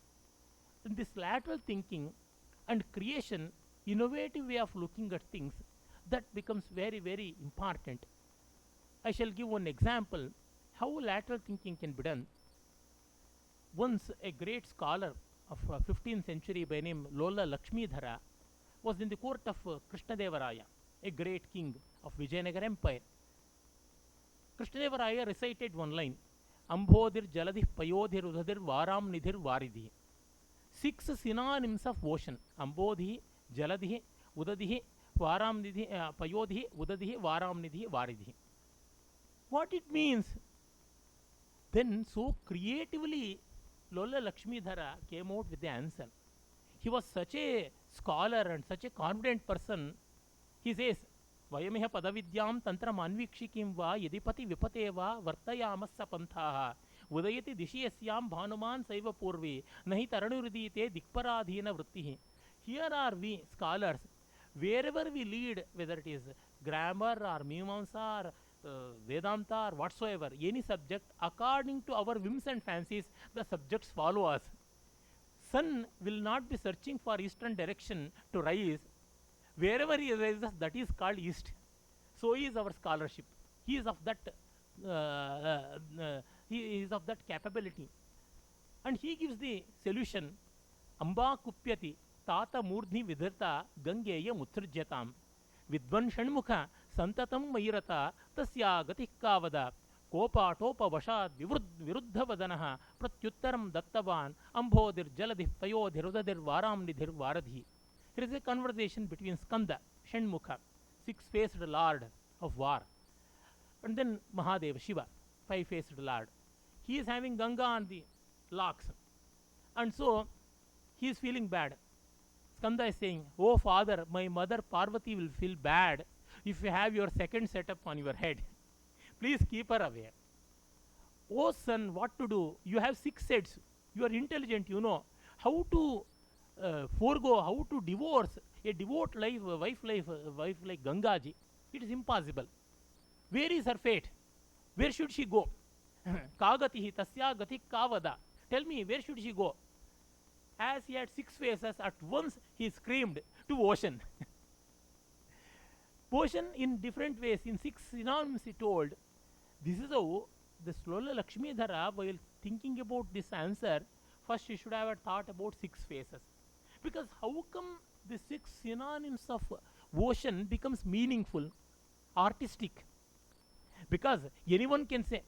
In this lateral thinking and creation, innovative way of looking at things, that becomes very, very important. I shall give one example how lateral thinking can be done. Once a great scholar of 15th century by name Lola Lakshmidhara was in the court of Krishnadevaraya, a great king of Vijayanagar Empire. Krishnadevaraya recited one line, Ambodhir Jaladih Payodhir Udhadir Varam Nidhir Varidhi. 6 synonyms of ocean, Ambodhi, Jaladhi, udadihi varamnidhi payodhi udadihi varamnidhi varidhi. What it means? Then so creatively Lola Lakshmidhara came out with the answer. He was such a scholar and such a confident person. He says, Vayamiha padavidyam tantra manvikshikим va yadipati vipate va vartayamassa panthaha udayati dishiyasyam bhanuman saiva purvi nahi taranurudite dikparadhina vrittihi. Here are we scholars, wherever we lead, whether it is grammar or Mimamsa or Vedanta or whatsoever, any subject, according to our whims and fancies, the subjects follow us. Sun will not be searching for eastern direction to rise. Wherever he rises, that is called east. So is our scholarship. He is of that. He is of that capability, and he gives the solution. Amba kupyati tata murdhi vidharta gangeya mutrjatam vidvan shanmukha santatam mayirata tasya gatikavada कोपाटोप वशाद विरुद्ध वदनः प्रत्युत्तरम दत्तवान अंभोदिर जलधिः पयोधिरुदधिर वारामनिधिर वारधि. Here is a conversation between Skanda, Shanmukha, six-faced lord of war, and then Mahadeva, Shiva, five-faced lord. He is having Ganga on the locks, and so he is feeling bad. Skanda is saying, "Oh father, my mother Parvati will feel bad if you have your second setup on your head. Please keep her away." "Oh son, what to do? You have 6 sets. You are intelligent, you know how to forego, how to divorce a devout wife like Gangaji. It is impossible. Where is her fate? Where should she go? Kagatihi tasya gatik kavada. Tell me, where should she go?" As he had 6 faces, at once he screamed to ocean. Ocean in different ways, in 6 synonyms he told. This is how the Slola Lakshmidhara, while thinking about this answer, first he should have thought about 6 faces. Because how come the 6 synonyms of ocean becomes meaningful, artistic? Because anyone can say,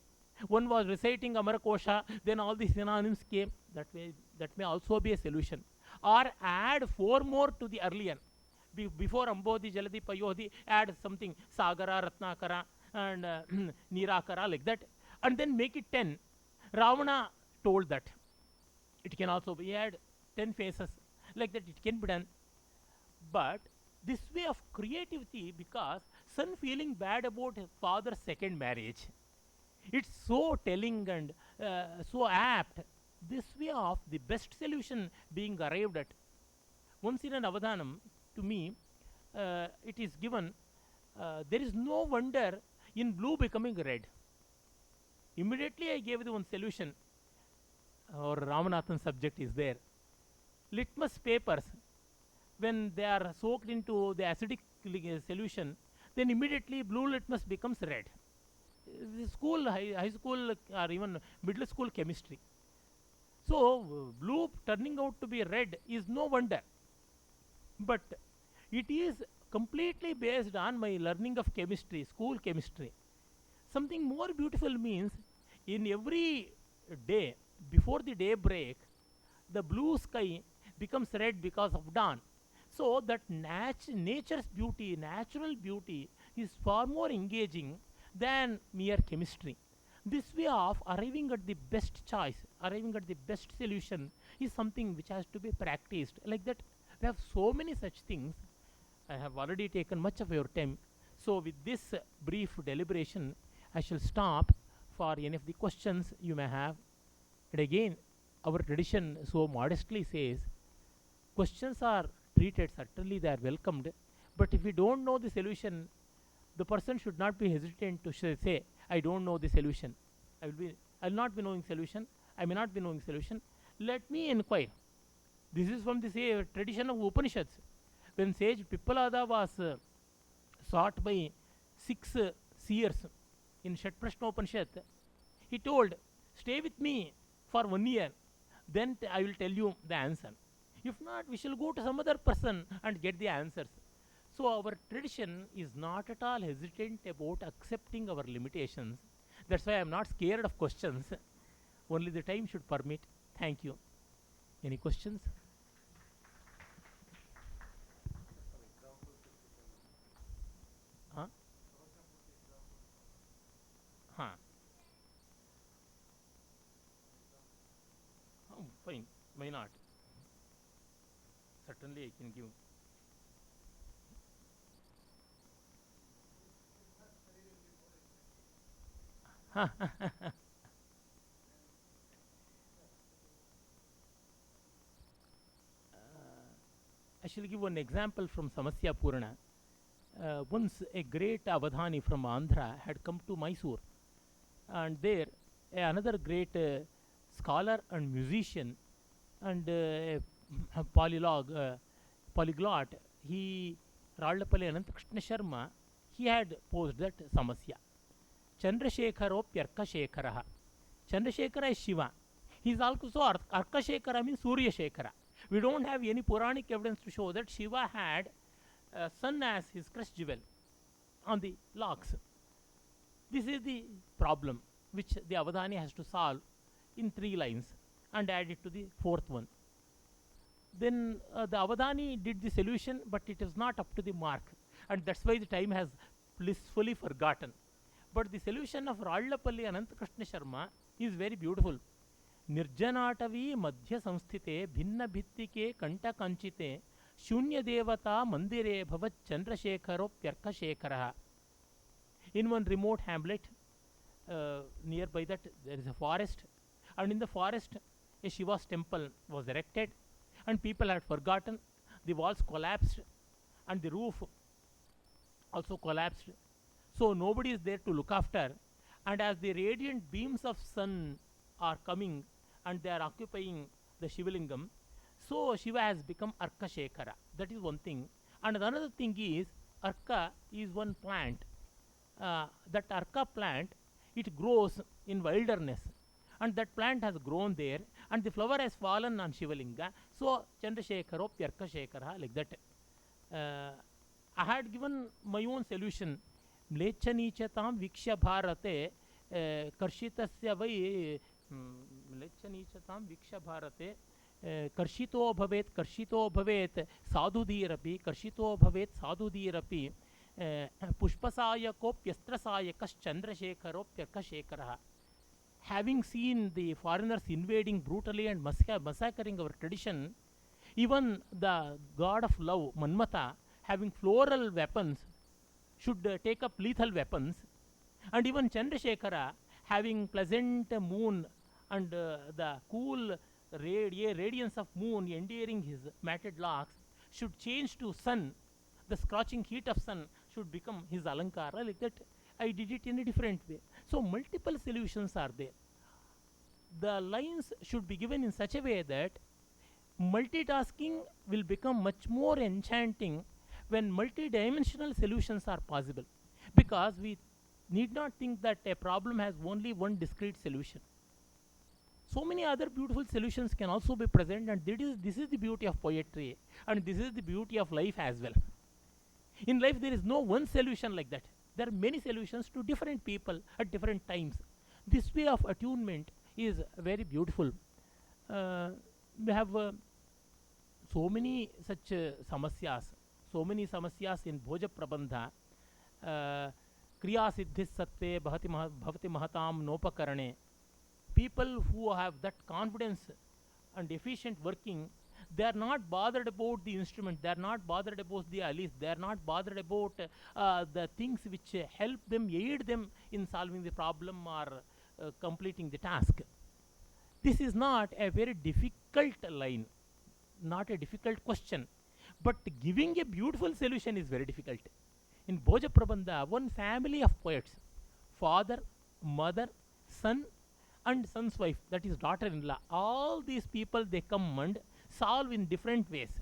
one was reciting Amarakosha, then all the synonyms came. That may also be a solution. Or add 4 more to the earlier. Before Ambodhi, Jaladi, Payodhi, add something, Sagara, Ratnakara, and Nirakara, like that, and then make it 10. Ravana told that. It can also be add 10 faces, like that it can be done. But this way of creativity, because son feeling bad about his father's second marriage, it's so telling and so apt. This way of the best solution being arrived at. Once in an Avadhanam, to me, it is given, there is no wonder in blue becoming red. Immediately I gave the one solution, or Ramanathan subject is there. Litmus papers, when they are soaked into the acidic solution, then immediately blue litmus becomes red. School, high school, or even middle school chemistry. So blue turning out to be red is no wonder. But it is completely based on my learning of chemistry, school chemistry. Something more beautiful means, in every day, before the day break, the blue sky becomes red because of dawn. So that nature's beauty, natural beauty, is far more engaging than mere chemistry. This way of arriving at the best choice, arriving at the best solution, is something which has to be practiced. Like that, we have so many such things. I have already taken much of your time. So with this brief deliberation, I shall stop for any of the questions you may have. And again, our tradition so modestly says, questions are treated, certainly they are welcomed. But if we don't know the solution, the person should not be hesitant to say, I don't know the solution. I will not be knowing solution. I may not be knowing solution. Let me inquire. This is from the tradition of Upanishads. When sage Pippalada was sought by 6 seers in Shatprashna Upanishad, he told, stay with me for 1 year, then I will tell you the answer. If not, we shall go to some other person and get the answers. So our tradition is not at all hesitant about accepting our limitations. That's why I am not scared of questions. Only the time should permit. Thank you. Any questions? Fine, why not? Certainly, I can give. I shall give one example from Samasya Purana. Once a great Avadhani from Andhra had come to Mysore, and there another great scholar and musician and polyglot, he Rallapalli Anantakrishna Sharma, he had posed that Samasya. Chandrasekharopyarkashekaraha. Chandrasekhara is Shiva. He is also Arkashekara means Surya Shekhara. We don't have any Puranic evidence to show that Shiva had sun as his crest jewel on the locks. This is the problem which the Avadhani has to solve in 3 lines and add it to the 4th one. Then the Avadhani did the solution, but it is not up to the mark, and that's why the time has blissfully forgotten. But the solution of Rallapalli Anantakrishna Sharma is very beautiful. Nirjanatavi madhya samsthite bhinna bhittike kanta kanchite shunya devata mandire bhavat chandrasekharopyarkashekaraha. In one remote hamlet, nearby that there is a forest, and in the forest a Shiva's temple was erected, and people had forgotten. The walls collapsed, and the roof also collapsed. So nobody is there to look after, and as the radiant beams of sun are coming and they are occupying the Shivalingam, so Shiva has become Arkashekara. That is one thing. And another thing is, Arka is one plant. That Arka plant, it grows in wilderness, and that plant has grown there, and the flower has fallen on Shivalinga. So Chandrasekharopyarkashekara, like that. I had given my own solution. म्लेच्छनीचतां वीक्ष्य भारते कर्षितस्य वै म्लेच्छनीचतां वीक्ष्य भारते कर्षितो भवेत् साधुधीरपि कर्षितो भवेत् साधुधीरपि पुष्पसायकोऽप्यस्त्रसायकश्चन्द्रशेखरोऽप्यर्कशेखरः. Having seen the foreigners invading brutally and massacring our tradition, even the god of love, Manmata, having floral weapons, should take up lethal weapons, and even Chandrasekhara, having pleasant moon and the cool radiance of moon endearing his matted locks, should change to sun. The scorching heat of sun should become his alankara. Like that, I did it in a different way. So multiple solutions are there. The lines should be given in such a way that multitasking will become much more enchanting when multidimensional solutions are possible, because we need not think that a problem has only one discrete solution. So many other beautiful solutions can also be present, and this is the beauty of poetry, and this is the beauty of life as well. In life, there is no one solution like that. There are many solutions to different people at different times. This way of attunement is very beautiful. We have so many such samasyas. So many samasyas in Bhoja Prabandha. Kriya Siddhis Sattve Bhavati Mahatam Nopakarane. People who have that confidence and efficient working, they are not bothered about the instrument, they are not bothered about the alis, they are not bothered about the things which help them, aid them in solving the problem or completing the task. This is not a very difficult line, not a difficult question. But giving a beautiful solution is very difficult. In Bhoja Prabandha, one family of poets, father, mother, son, and son's wife, that is daughter-in-law, all these people, they come and solve in different ways.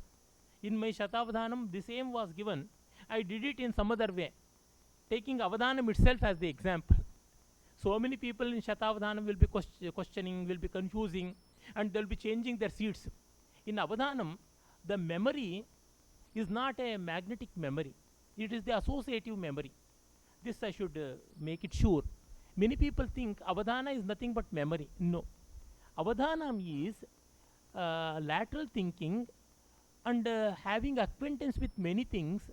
In my Shatavadhanam, the same was given. I did it in some other way, taking Avadhanam itself as the example. So many people in Shatavadhanam will be questioning, will be confusing, and they will be changing their seats. In Avadhanam, the memory is not a magnetic memory. It is the associative memory. This I should make it sure. Many people think Avadhana is nothing but memory. No. Avadhanam is lateral thinking and having acquaintance with many things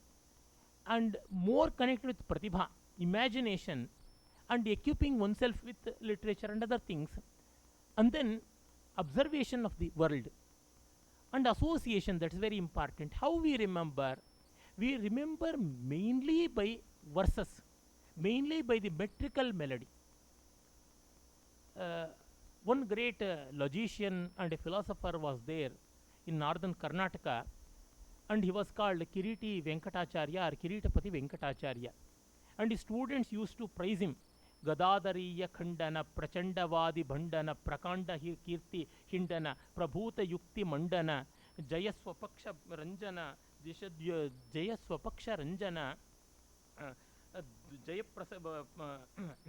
and more connected with pratibha, imagination, and equipping oneself with literature and other things. And then observation of the world and association. That's very important. How we remember? We remember mainly by verses, mainly by the metrical melody. Uh, One great logician and a philosopher was there in northern Karnataka, and he was called Kiriti Venkatacharya or Kiritapati Venkatacharya. And his students used to praise him. Gadadariya Khandana, Prachandavadi Bhandana, Prakanda Kirti Hindana, Prabhuta Yukti Mandana, Jayaswapaksha Ranjana, Jayaswapaksha Ranjana, uh,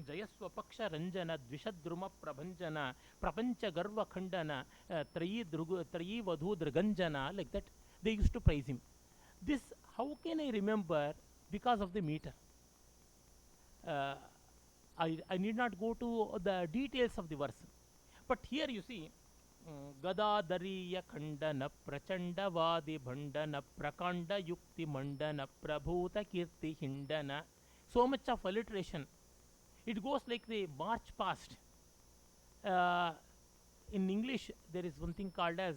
Jayaswapaksha Ranjana, Dvishadruma Prabhanjana, Prapancha Garva Khandana, Trayi Vadhu Draganjana, like that. They used to praise him. This, how can I remember? Because of the meter. Uh, I need not go to the details of the verse. But here you see, Gadadariya Khandana Prachandavadi Bhandana Prakanda Yukti Mandana Prabhuta Kirti Hindana. So much of alliteration. It goes like the march past. In English, there is one thing called as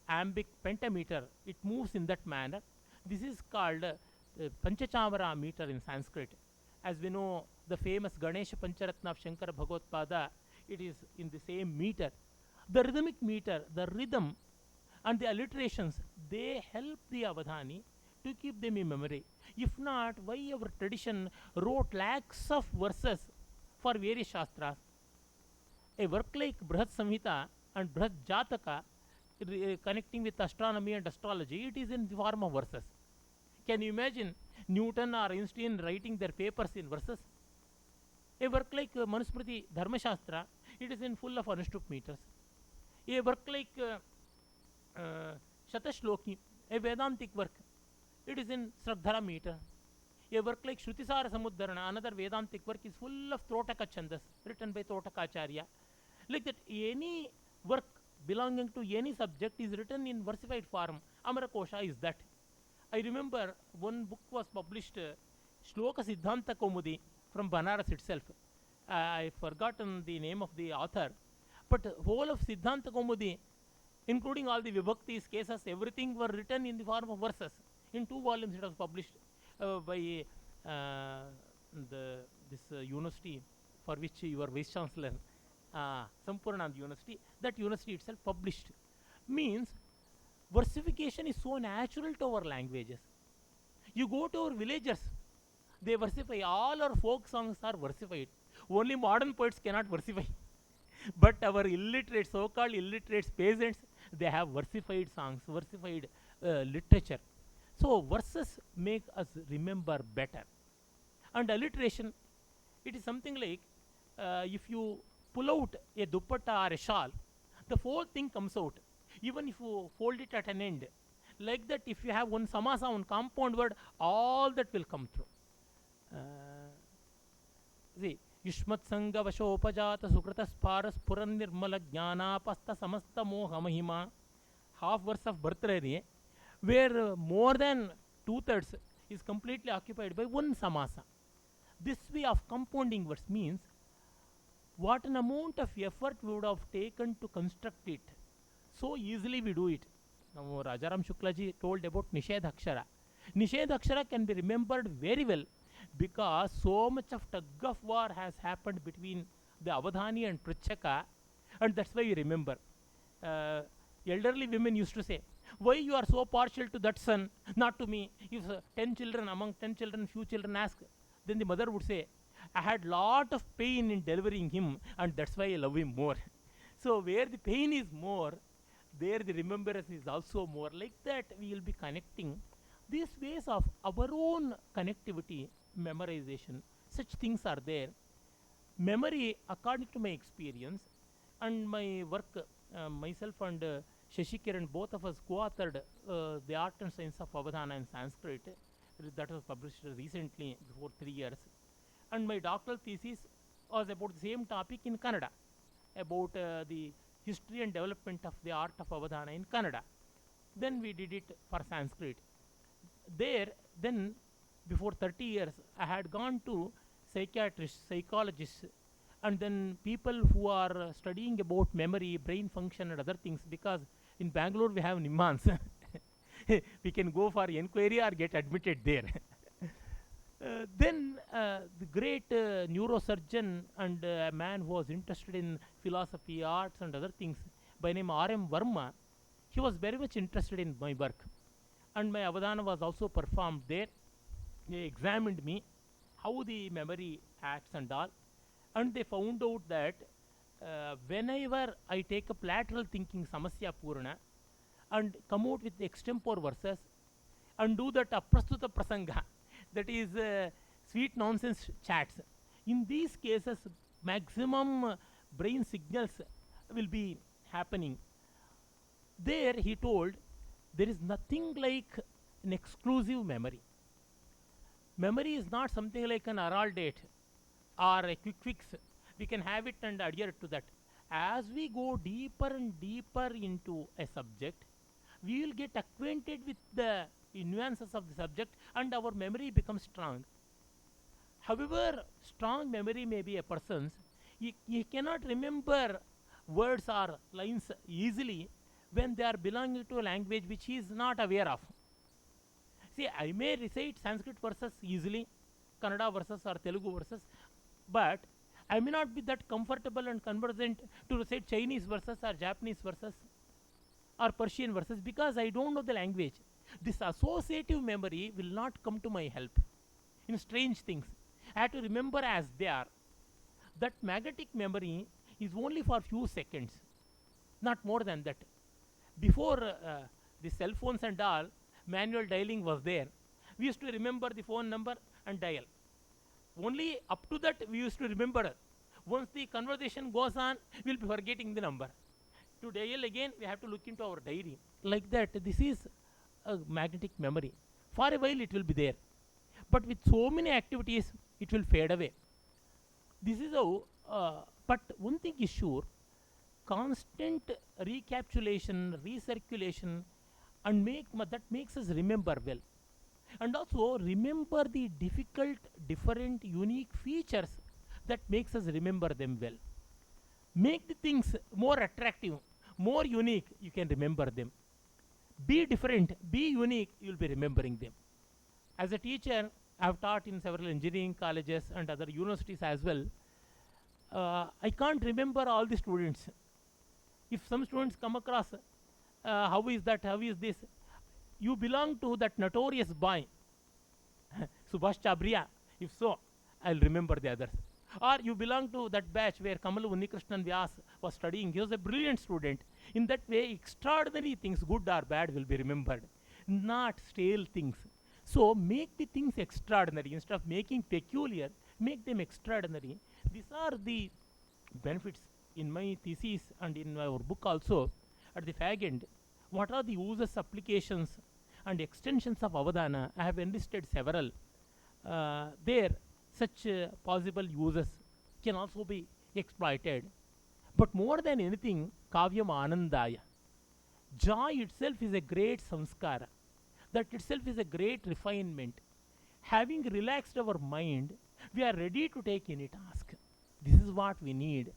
ambic pentameter. It moves in that manner. This is called Panchachamara meter in Sanskrit. As we know, the famous Ganesh Pancharatna of Shankara Bhagavad, it is in the same meter. The rhythmic meter, the rhythm and the alliterations, they help the Avadhani to keep them in memory. If not, why our tradition wrote lakhs of verses for various shastras? A work like Brihat Samhita and Brihat Jataka, connecting with astronomy and astrology, it is in the form of verses. Can you imagine Newton or Einstein writing their papers in verses? A work like Manusmriti Dharmashastra, it is in full of Anushtup meters. A work like Shatashloki, a Vedantic work, it is in Sraddhara meter. A work like Shrutisara Samudharana, another Vedantic work, is full of Trotaka Chandas, written by Trotakacharya. Like that, any work belonging to any subject is written in versified form. Amarakosha is that. I remember one book was published, Shloka Siddhanta Kaumudi, from Banaras itself. I've forgotten the name of the author, but whole of Siddhanta Kaumudi, including all the Vibhaktis, cases, everything were written in the form of verses. In 2 volumes it was published by this university for which you are Vice Chancellor, Sampurnand University. That university itself published. Means versification is so natural to our languages. You go to our villagers, they versify. All our folk songs are versified. Only modern poets cannot versify. But our illiterate, so-called illiterate peasants, they have versified songs, versified literature. So verses make us remember better. And alliteration, it is something like if you pull out a dupatta or a shawl, the whole thing comes out. Even if you fold it at an end. Like that, if you have one samasa, one compound word, all that will come through. See, Yushmat Sangha Vashopajata Sukrata Sparas Puran Nirmala Jnana Pasta Samasta Moha Mahima, half verse of Bhartrari, where more than 2/3 is completely occupied by one samasa. This way of compounding verse means what an amount of effort we would have taken to construct it. So easily we do it. Now Rajaram Shuklaji told about Nishedhakshara. Nishedhakshara can be remembered very well because so much of tug of war has happened between the Avadhani and Pritchaka, and that's why we remember. Elderly women used to say, why you are so partial to that son, not to me? If 10 children, among 10 children, few children ask, then the mother would say, I had lot of pain in delivering him, and that's why I love him more. So where the pain is more, there the remembrance is also more. Like that, we will be connecting these ways of our own connectivity, memorization. Such things are there. Memory, according to my experience and my work, myself and Shashi Kiran, both of us co-authored The Art and Science of Avadhana in Sanskrit. That was published recently, before 3 years. And my doctoral thesis was about the same topic in Kannada, about the history and development of the art of Avadhana in Kannada. Then we did it for Sanskrit. There, then, before 30 years, I had gone to psychiatrists, psychologists, and then people who are studying about memory, brain function, and other things, because in Bangalore we have Nimmans. We can go for inquiry or get admitted there. Then the great neurosurgeon and a man who was interested in philosophy, arts, and other things, by name R.M. Verma, he was very much interested in my work. And my Avadana was also performed there. They examined me, how the memory acts and all. And they found out that whenever I take up lateral thinking Samasya Purana and come out with extempore verses and do that aprastuta prasanga, that is sweet nonsense chats, in these cases maximum brain signals will be happening. There he told there is nothing like an exclusive memory. Memory is not something like an oral date or a quick fix. We can have it and adhere to that. As we go deeper and deeper into a subject, we will get acquainted with the nuances of the subject and our memory becomes strong. However strong memory may be a person's, he cannot remember words or lines easily when they are belonging to a language which he is not aware of. See, I may recite Sanskrit verses easily, Kannada verses or Telugu verses, but I may not be that comfortable and conversant to recite Chinese verses or Japanese verses or Persian verses because I don't know the language. This associative memory will not come to my help in strange things. I have to remember as they are. That magnetic memory is only for few seconds, not more than that. Before the cell phones and all, manual dialing was there. We used to remember the phone number and dial. Only up to that we used to remember. Once the conversation goes on, we'll be forgetting the number. To dial again, we have to look into our diary. Like that, this is a magnetic memory. For a while it will be there. But with so many activities, it will fade away. This is how, but one thing is sure, constant recapitulation, recirculation, and that makes us remember well. And also remember the difficult, different, unique features that makes us remember them well. Make the things more attractive, more unique, you can remember them. Be different, be unique, you will be remembering them. As a teacher, I have taught in several engineering colleges and other universities as well. I can't remember all the students. If some students come across, how is that, how is this? You belong to that notorious boy, Subhash Chabria. If so, I'll remember the others. Or you belong to that batch where Kamalu Unnikrishnan Vyas was studying. He was a brilliant student. In that way, extraordinary things, good or bad, will be remembered, not stale things. So make the things extraordinary. Instead of making peculiar, make them extraordinary. These are the benefits in my thesis and in our book also. At the fag end, what are the uses, applications, and extensions of Avadana? I have enlisted several. There, such possible uses can also be exploited. But more than anything, Kavyam Anandaya. Joy itself is a great samskara. That itself is a great refinement. Having relaxed our mind, we are ready to take any task. This is what we need.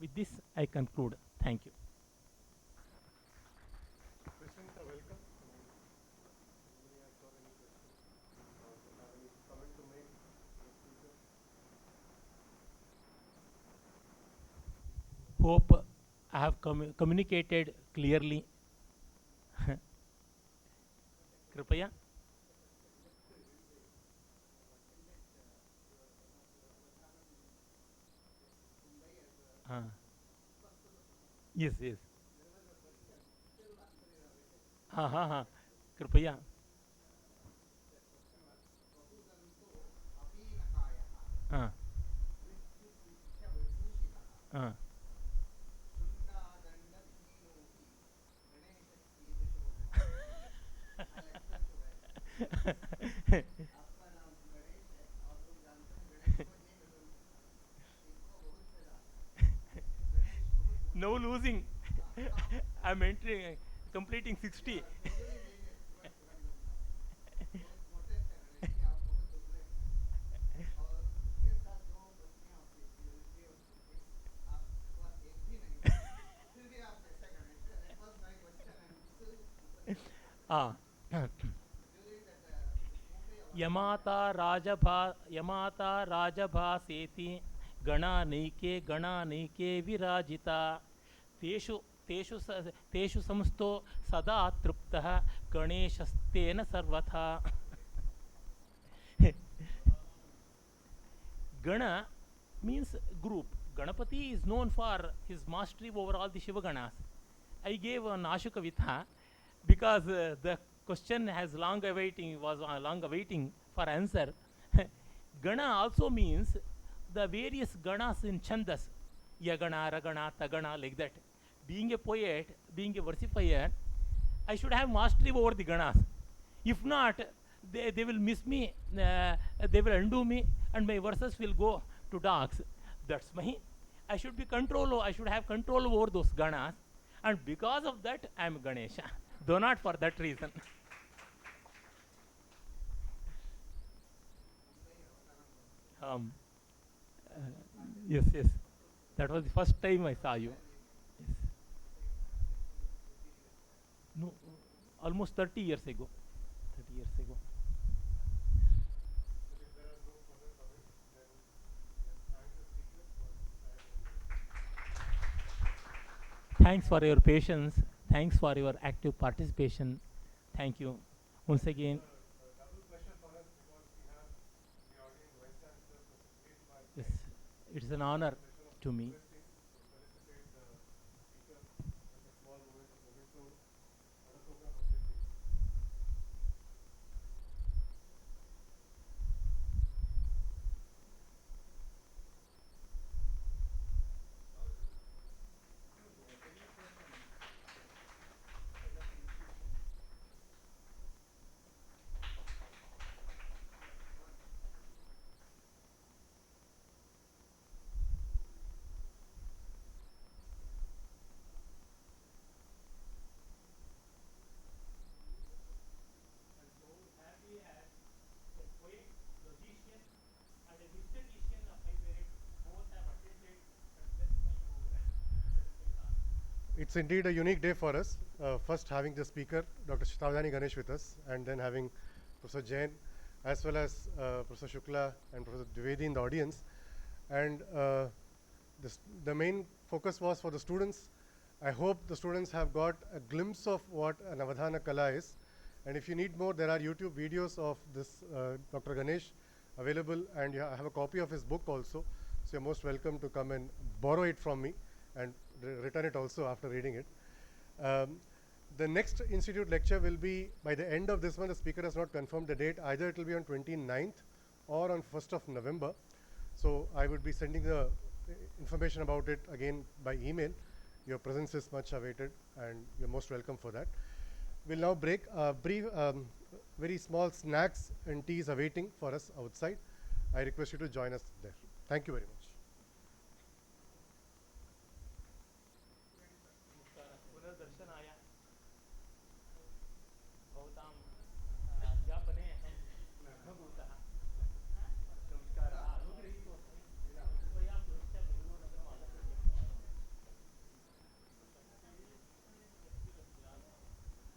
With this, I conclude. Thank you. Questions are welcome. Anybody has got any questions or have any comment to make? Hope I have communicated clearly. Kripaya. Yes, yes. कृपया. No losing. I'm entering, completing 60. Ah. यमाता राजभासेति गणानैके विराजिता तेषु तेषु संस्थो सदा तृप्तः गणेशस्तेन सर्वथा. Gana means group. Ganapati is known for his mastery over all the Shivaganas. I gave an Ashukavitha because the question has was long awaiting for answer. Gana also means the various ganas in Chandas. Yagana, Ragana, Tagana, like that. Being a poet, being a versifier, I should have mastery over the ganas. If not, they will miss me, they will undo me, and my verses will go to dogs. That's my. I should have control over those ganas, and because of that, I am Ganesha. Though not for that reason. Um, uh, yes, yes. That was the first time I saw you. Yes. No, almost 30 years ago. 30 years ago. Thanks for your patience. Thanks for your active participation. Thank you. Once again, yes, it's an honor to me. It's indeed a unique day for us. First having the speaker, Dr. Shatavadhani Ganesh with us, and then having Professor Jain, as well as Professor Shukla and Professor Dwivedi in the audience. And the main focus was for the students. I hope the students have got a glimpse of what an Avadhana Kala is. And if you need more, there are YouTube videos of this Dr. Ganesh available, and I have a copy of his book also. So you're most welcome to come and borrow it from me and return it also after reading it. The next institute lecture will be by the end of this month. The speaker has not confirmed the date. Either it will be on 29th or on 1st of November. So I would be sending the information about it again by email. Your presence is much awaited, and you're most welcome for that. We'll now break. Brief, very small snacks and teas awaiting for us outside. I request you to join us there. Thank you very much.